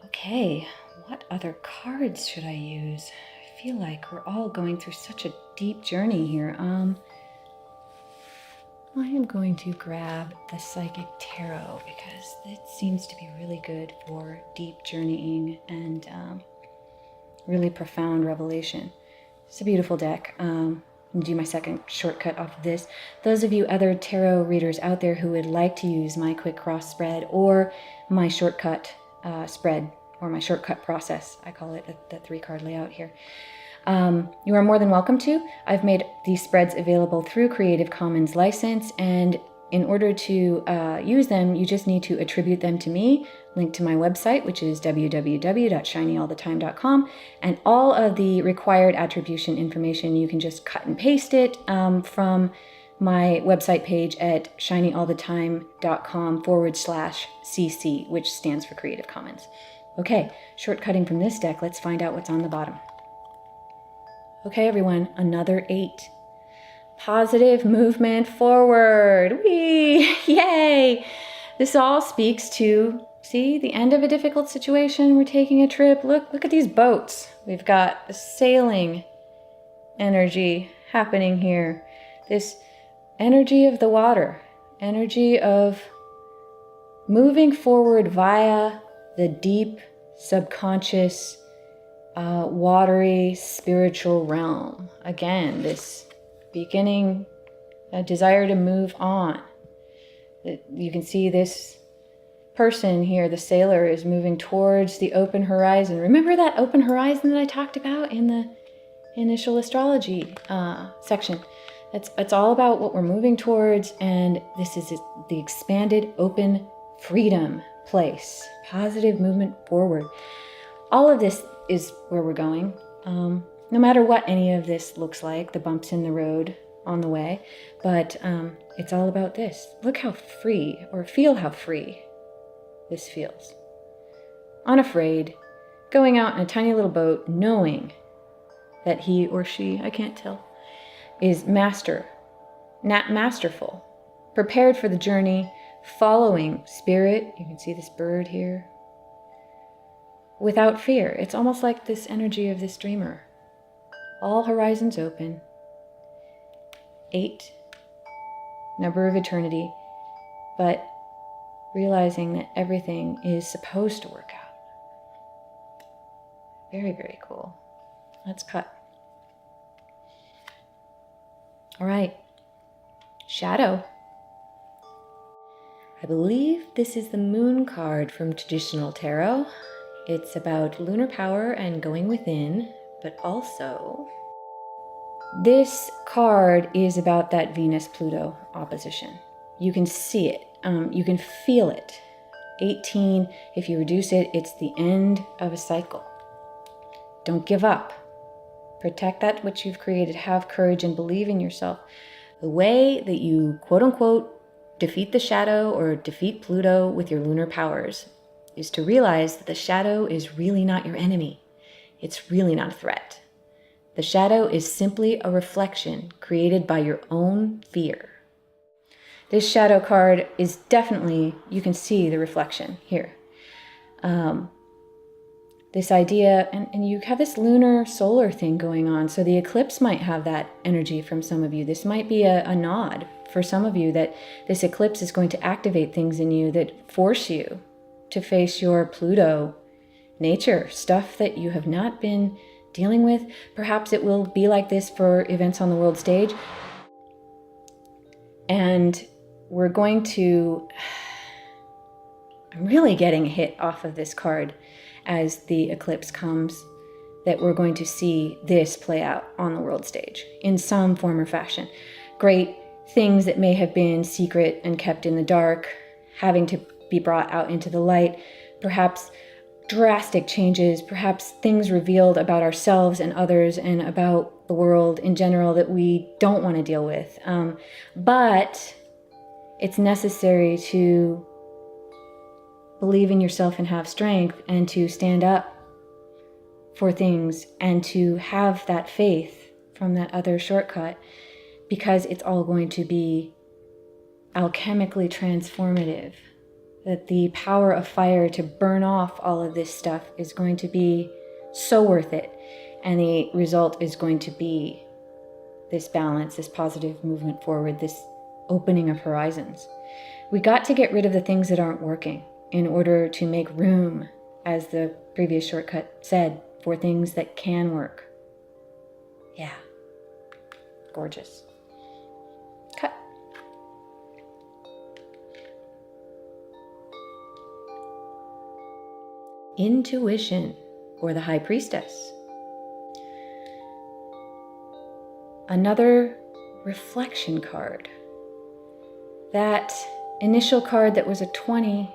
Okay, what other cards should I use? I feel like we're all going through such a deep journey here. I am going to grab the Psychic Tarot because it seems to be really good for deep journeying and really profound revelation. It's a beautiful deck. I'm going to do my second shortcut off of this. Those of you other tarot readers out there who would like to use my quick cross spread or my shortcut spread, or my shortcut process, I call it, the 3-card layout here. You are more than welcome to. I've made these spreads available through Creative Commons license, and in order to use them, you just need to attribute them to me. Link to my website, which is www.shinyallthetime.com, and all of the required attribution information, you can just cut and paste it from my website page at shinyallthetime.com/CC, which stands for Creative Commons. Okay, shortcutting from this deck, let's find out what's on the bottom. Okay, everyone, another 8. Positive movement forward. Whee! Yay! This all speaks to, see, the end of a difficult situation. We're taking a trip. Look at these boats. We've got the sailing energy happening here. This energy of the water, energy of moving forward via the deep, subconscious, watery, spiritual realm. Again, this beginning, a desire to move on. You can see this person here, the sailor, is moving towards the open horizon. Remember that open horizon that I talked about in the initial astrology section? It's all about what we're moving towards, and this is the expanded, open, freedom place. Positive movement forward. All of this is where we're going. No matter what any of this looks like, the bumps in the road on the way, but it's all about this. Look how free, or feel how free this feels. Unafraid, going out in a tiny little boat, knowing that he or she, I can't tell, is masterful, prepared for the journey, following spirit. You can see this bird here. Without fear. It's almost like this energy of this dreamer. All horizons open. 8, number of eternity, but realizing that everything is supposed to work out. Very, very cool. Let's cut. All right, shadow. I believe this is the moon card from traditional tarot. It's about lunar power and going within, but also this card is about that Venus-Pluto opposition. You can see it, you can feel it. 18, if you reduce it, it's the end of a cycle. Don't give up. Protect that which you've created. Have courage and believe in yourself. The way that you, quote unquote, defeat the shadow or defeat Pluto with your lunar powers is to realize that the shadow is really not your enemy. It's really not a threat. The shadow is simply a reflection created by your own fear. This shadow card is definitely, you can see the reflection here. This idea, and you have this lunar solar thing going on, so the eclipse might have that energy from some of you. This might be a nod for some of you that this eclipse is going to activate things in you that force you to face your Pluto nature, stuff that you have not been dealing with. Perhaps it will be like this for events on the world stage. And we're going to, I'm really getting hit off of this card as the eclipse comes, that we're going to see this play out on the world stage in some form or fashion. Great things that may have been secret and kept in the dark, having to be brought out into the light, perhaps drastic changes, perhaps things revealed about ourselves and others and about the world in general that we don't want to deal with. But it's necessary to believe in yourself and have strength and to stand up for things and to have that faith from that other shortcut, because it's all going to be alchemically transformative. That the power of fire to burn off all of this stuff is going to be so worth it. And the result is going to be this balance, this positive movement forward, this opening of horizons. We got to get rid of the things that aren't working in order to make room, as the previous shortcut said, for things that can work. Yeah. Gorgeous. Cut. Intuition, or the High Priestess. Another reflection card. That initial card that was a 20,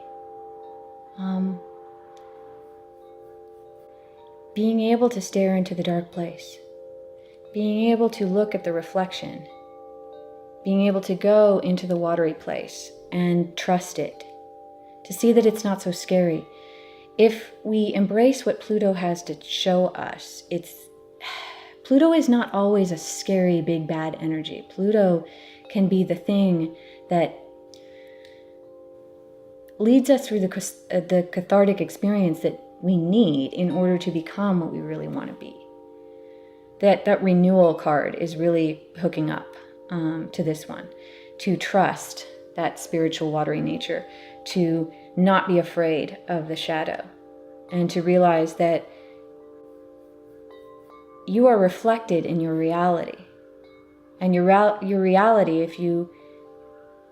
being able to stare into the dark place, being able to look at the reflection, being able to go into the watery place and trust it, to see that it's not so scary. If we embrace what Pluto has to show us, Pluto is not always a scary, big, bad energy. Pluto can be the thing that leads us through the cathartic experience that we need in order to become what we really want to be. That renewal card is really hooking up to this one, to trust that spiritual watery nature, to not be afraid of the shadow, and to realize that you are reflected in your reality. And your reality, if you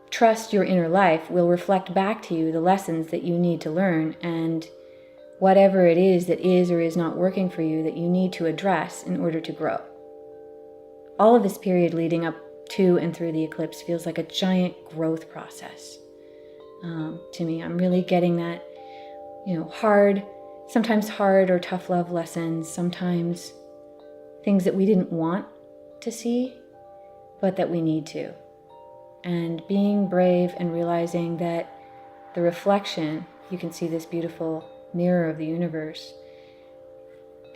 trust your inner life, will reflect back to you the lessons that you need to learn, and whatever it is that is or is not working for you that you need to address in order to grow. All of this period leading up to and through the eclipse feels like a giant growth process to me. I'm really getting that, sometimes hard or tough love lessons, sometimes things that we didn't want to see, but that we need to. And being brave and realizing that the reflection, you can see this beautiful mirror of the universe,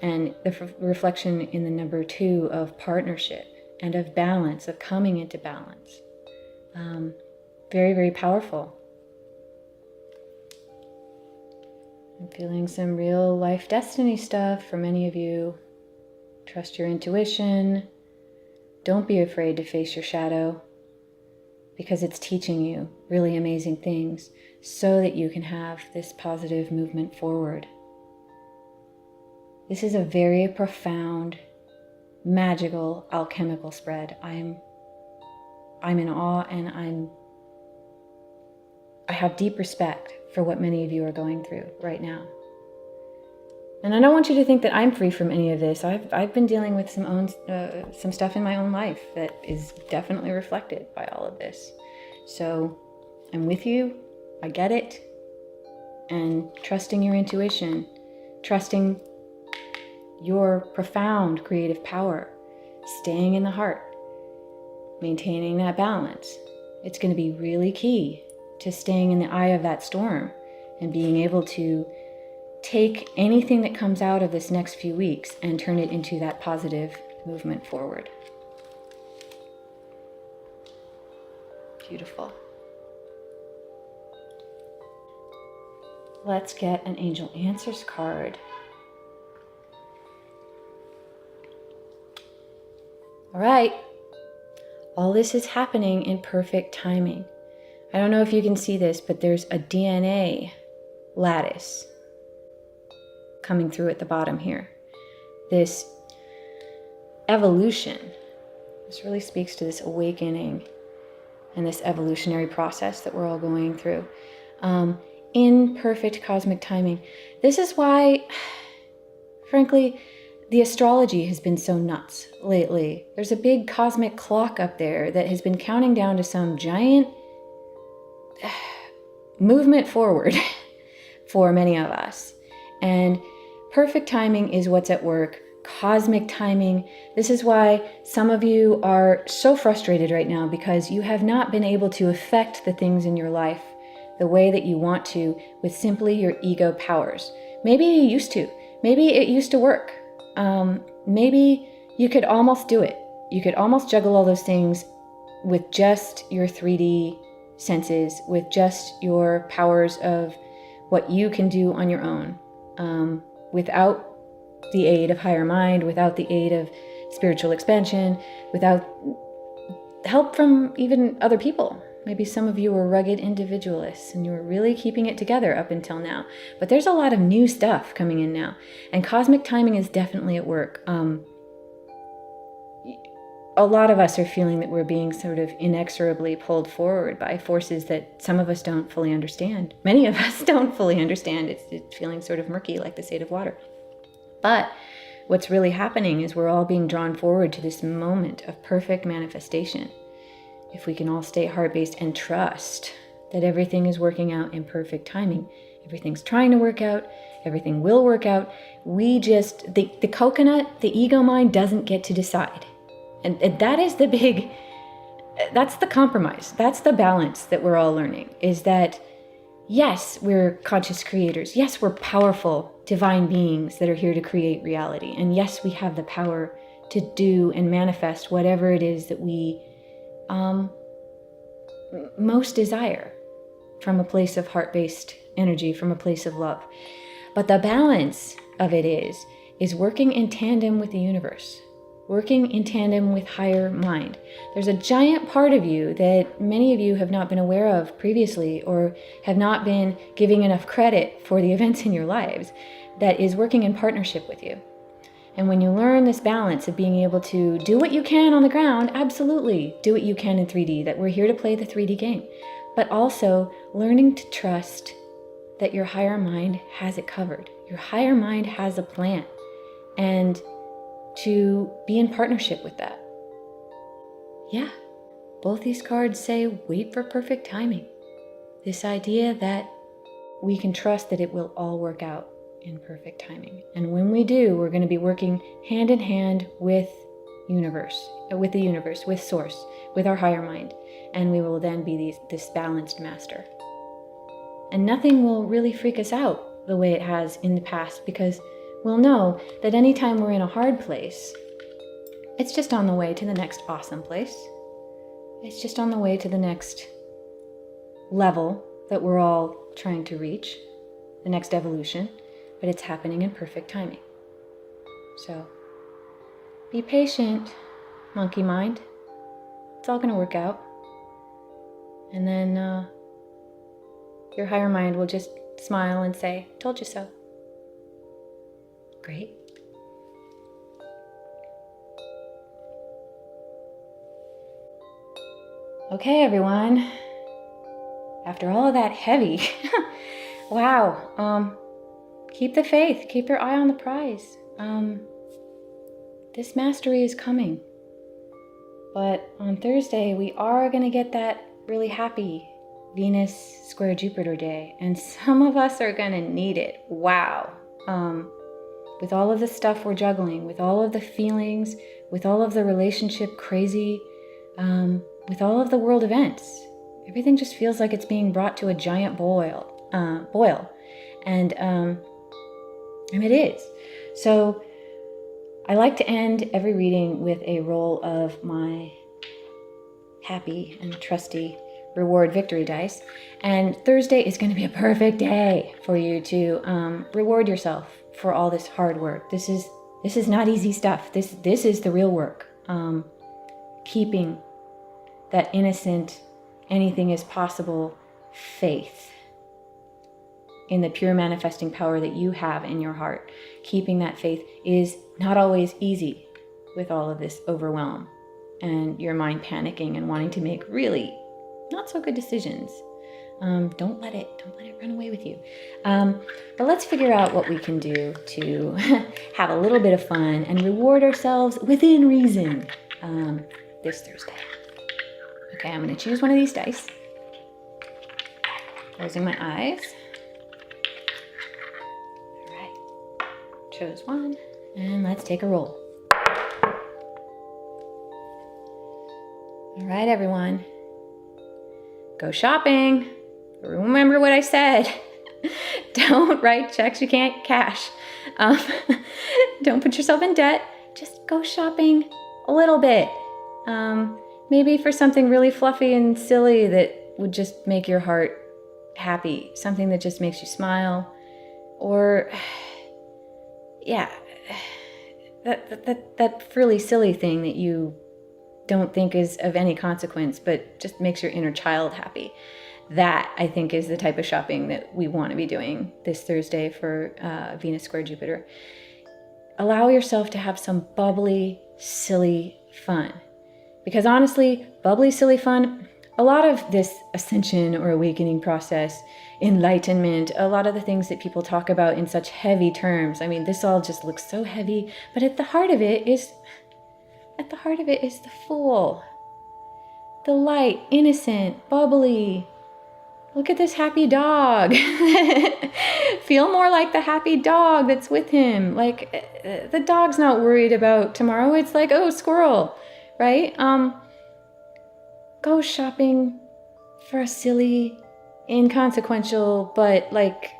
and the reflection in the number 2 of partnership and of balance, of coming into balance. Very, very powerful. I'm feeling some real life destiny stuff for many of you. Trust your intuition. Don't be afraid to face your shadow, because it's teaching you really amazing things so that you can have this positive movement forward. This is a very profound, magical, alchemical spread. I'm in awe, and I have deep respect for what many of you are going through right now. And I don't want you to think that I'm free from any of this. I've been dealing with some stuff in my own life that is definitely reflected by all of this. So I'm with you. I get it. And trusting your intuition, trusting your profound creative power, staying in the heart, maintaining that balance. It's going to be really key to staying in the eye of that storm and being able to take anything that comes out of this next few weeks and turn it into that positive movement forward. Beautiful. let's get an Angel Answers card. All right. All this is happening in perfect timing. I don't know if you can see this, but there's a DNA lattice coming through at the bottom here. This evolution, this really speaks to this awakening and this evolutionary process that we're all going through. In perfect cosmic timing. This is why, frankly, the astrology has been so nuts lately. There's a big cosmic clock up there that has been counting down to some giant movement forward for many of us. And perfect timing is what's at work. Cosmic timing. This is why some of you are so frustrated right now, because you have not been able to affect the things in your life the way that you want to with simply your ego powers. Maybe you used to. Maybe it used to work. Maybe you could almost do it. You could almost juggle all those things with just your 3D senses, with just your powers of what you can do on your own, without the aid of higher mind, without the aid of spiritual expansion, without help from even other people. Maybe some of you were rugged individualists and you were really keeping it together up until now. But there's a lot of new stuff coming in now. And cosmic timing is definitely at work. A lot of us are feeling that we're being sort of inexorably pulled forward by forces that some of us don't fully understand. Many of us don't fully understand. It's feeling sort of murky, like the state of water. But what's really happening is we're all being drawn forward to this moment of perfect manifestation. If we can all stay heart-based and trust that everything is working out in perfect timing, everything's trying to work out, everything will work out. We just, the coconut, the ego mind doesn't get to decide. And that is that's the compromise. That's the balance that we're all learning, is that yes, we're conscious creators. Yes, we're powerful divine beings that are here to create reality. And yes, we have the power to do and manifest whatever it is that we most desire, from a place of heart-based energy, from a place of love. But the balance of it is working in tandem with the universe, working in tandem with higher mind. There's a giant part of you that many of you have not been aware of previously, or have not been giving enough credit for the events in your lives, that is working in partnership with you. And when you learn this balance of being able to do what you can on the ground, absolutely do what you can in 3D, that we're here to play the 3D game, but also learning to trust that your higher mind has it covered. Your higher mind has a plan, and to be in partnership with that. Yeah, both these cards say wait for perfect timing. This idea that we can trust that it will all work out in perfect timing. And when we do, we're going to be working hand in hand with the universe, with source, with our higher mind. And we will then be this balanced master. And nothing will really freak us out the way it has in the past, because we'll know that anytime we're in a hard place, it's just on the way to the next awesome place. It's just on the way to the next level that we're all trying to reach, the next evolution. But it's happening in perfect timing. So be patient, monkey mind. It's all going to work out. And then your higher mind will just smile and say, told you so. Great. Okay, everyone. After all of that heavy, wow. Keep the faith. Keep your eye on the prize. This mastery is coming. But on Thursday, we are going to get that really happy Venus square Jupiter day. And some of us are going to need it. Wow. With all of the stuff we're juggling, with all of the feelings, with all of the relationship crazy, with all of the world events, everything just feels like it's being brought to a giant boil. And it is. So I like to end every reading with a roll of my happy and trusty reward victory dice. And Thursday is going to be a perfect day for you to reward yourself for all this hard work. This is not easy stuff. This is the real work. Keeping that innocent, anything is possible faith in the pure manifesting power that you have in your heart. Keeping that faith is not always easy with all of this overwhelm and your mind panicking and wanting to make really not so good decisions. Don't let it run away with you. But let's figure out what we can do to have a little bit of fun and reward ourselves within reason this Thursday. Okay, I'm going to choose one of these dice. Closing my eyes. All right, chose one, and let's take a roll. All right, everyone. Go shopping. Remember what I said. Don't write checks you can't cash. Don't put yourself in debt. Just go shopping a little bit. Maybe for something really fluffy and silly that would just make your heart happy. Something that just makes you smile. Or, yeah, that really silly thing that you don't think is of any consequence, but just makes your inner child happy. That, I think, is the type of shopping that we want to be doing this Thursday for Venus square Jupiter. Allow yourself to have some bubbly, silly fun. Because honestly, bubbly, silly fun, a lot of this ascension or awakening process, enlightenment, a lot of the things that people talk about in such heavy terms, I mean, this all just looks so heavy, but at the heart of it is the Fool. The light, innocent, bubbly. Look at this happy dog. Feel more like the happy dog that's with him. Like, the dog's not worried about tomorrow. It's like, oh, squirrel, right? Go shopping for a silly, inconsequential, but like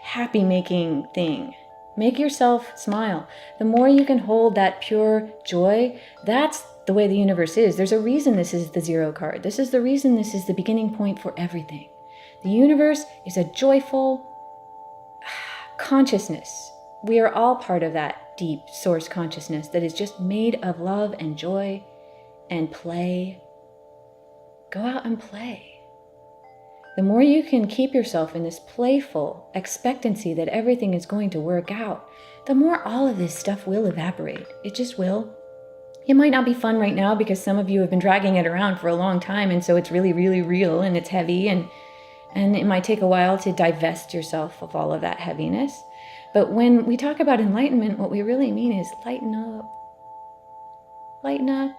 happy making thing. Make yourself smile. The more you can hold that pure joy, that's the way the universe is. There's a reason this is the 0 card. This is the reason this is the beginning point for everything. The universe is a joyful consciousness. We are all part of that deep source consciousness that is just made of love and joy and play. Go out and play. The more you can keep yourself in this playful expectancy that everything is going to work out, the more all of this stuff will evaporate. It just will. It might not be fun right now because some of you have been dragging it around for a long time, and so it's really, really real and it's heavy, and it might take a while to divest yourself of all of that heaviness. But when we talk about enlightenment, what we really mean is lighten up. Lighten up.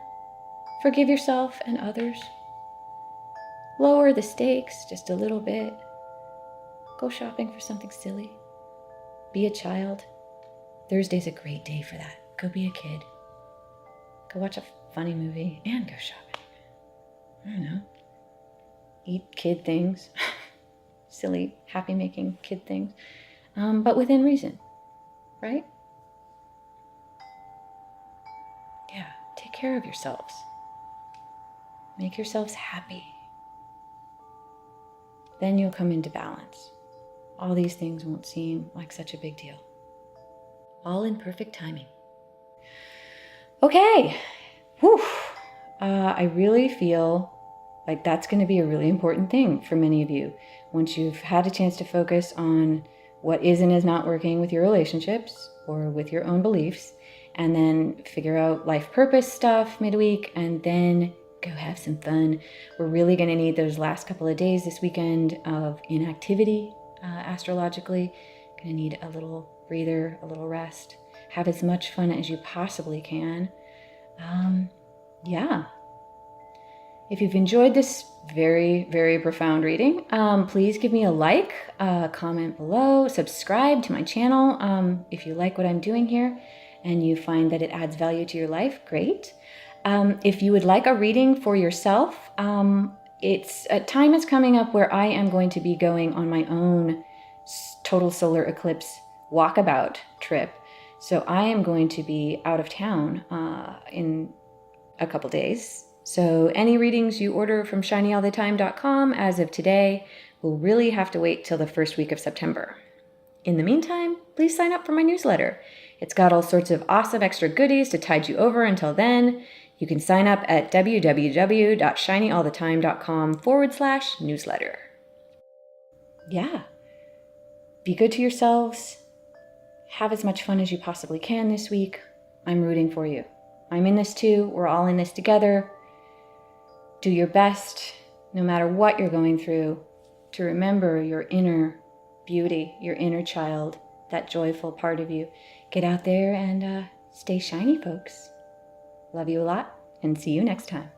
Forgive yourself and others. Lower the stakes just a little bit. Go shopping for something silly. Be a child. Thursday's a great day for that. Go be a kid. Go watch a funny movie and go shopping. I don't know. Eat kid things. Silly, happy-making kid things. But within reason, right? Yeah, take care of yourselves. Make yourselves happy. Then you'll come into balance. All these things won't seem like such a big deal. All in perfect timing. Okay. Whew. I really feel like that's going to be a really important thing for many of you. Once you've had a chance to focus on what is and is not working with your relationships or with your own beliefs, and then figure out life purpose stuff midweek, and then go have some fun. We're really going to need those last couple of days this weekend of inactivity astrologically. Going to need a little breather, a little rest. Have as much fun as you possibly can. Yeah. If you've enjoyed this very, very profound reading, please give me a like, comment below, subscribe to my channel if you like what I'm doing here and you find that it adds value to your life, great. If you would like a reading for yourself, it's a time is coming up where I am going to be going on my own total solar eclipse walkabout trip. So I am going to be out of town in a couple days, So any readings you order from shinyallthetime.com as of today will really have to wait till the first week of September. In the meantime, please sign up for my newsletter. It's got all sorts of awesome extra goodies to tide you over until then. You can sign up at www.shinyallthetime.com/newsletter. Yeah. Be good to yourselves. Have as much fun as you possibly can this week. I'm rooting for you. I'm in this too. We're all in this together. Do your best, no matter what you're going through, to remember your inner beauty, your inner child, that joyful part of you. Get out there and stay shiny, folks. Love you a lot, and see you next time.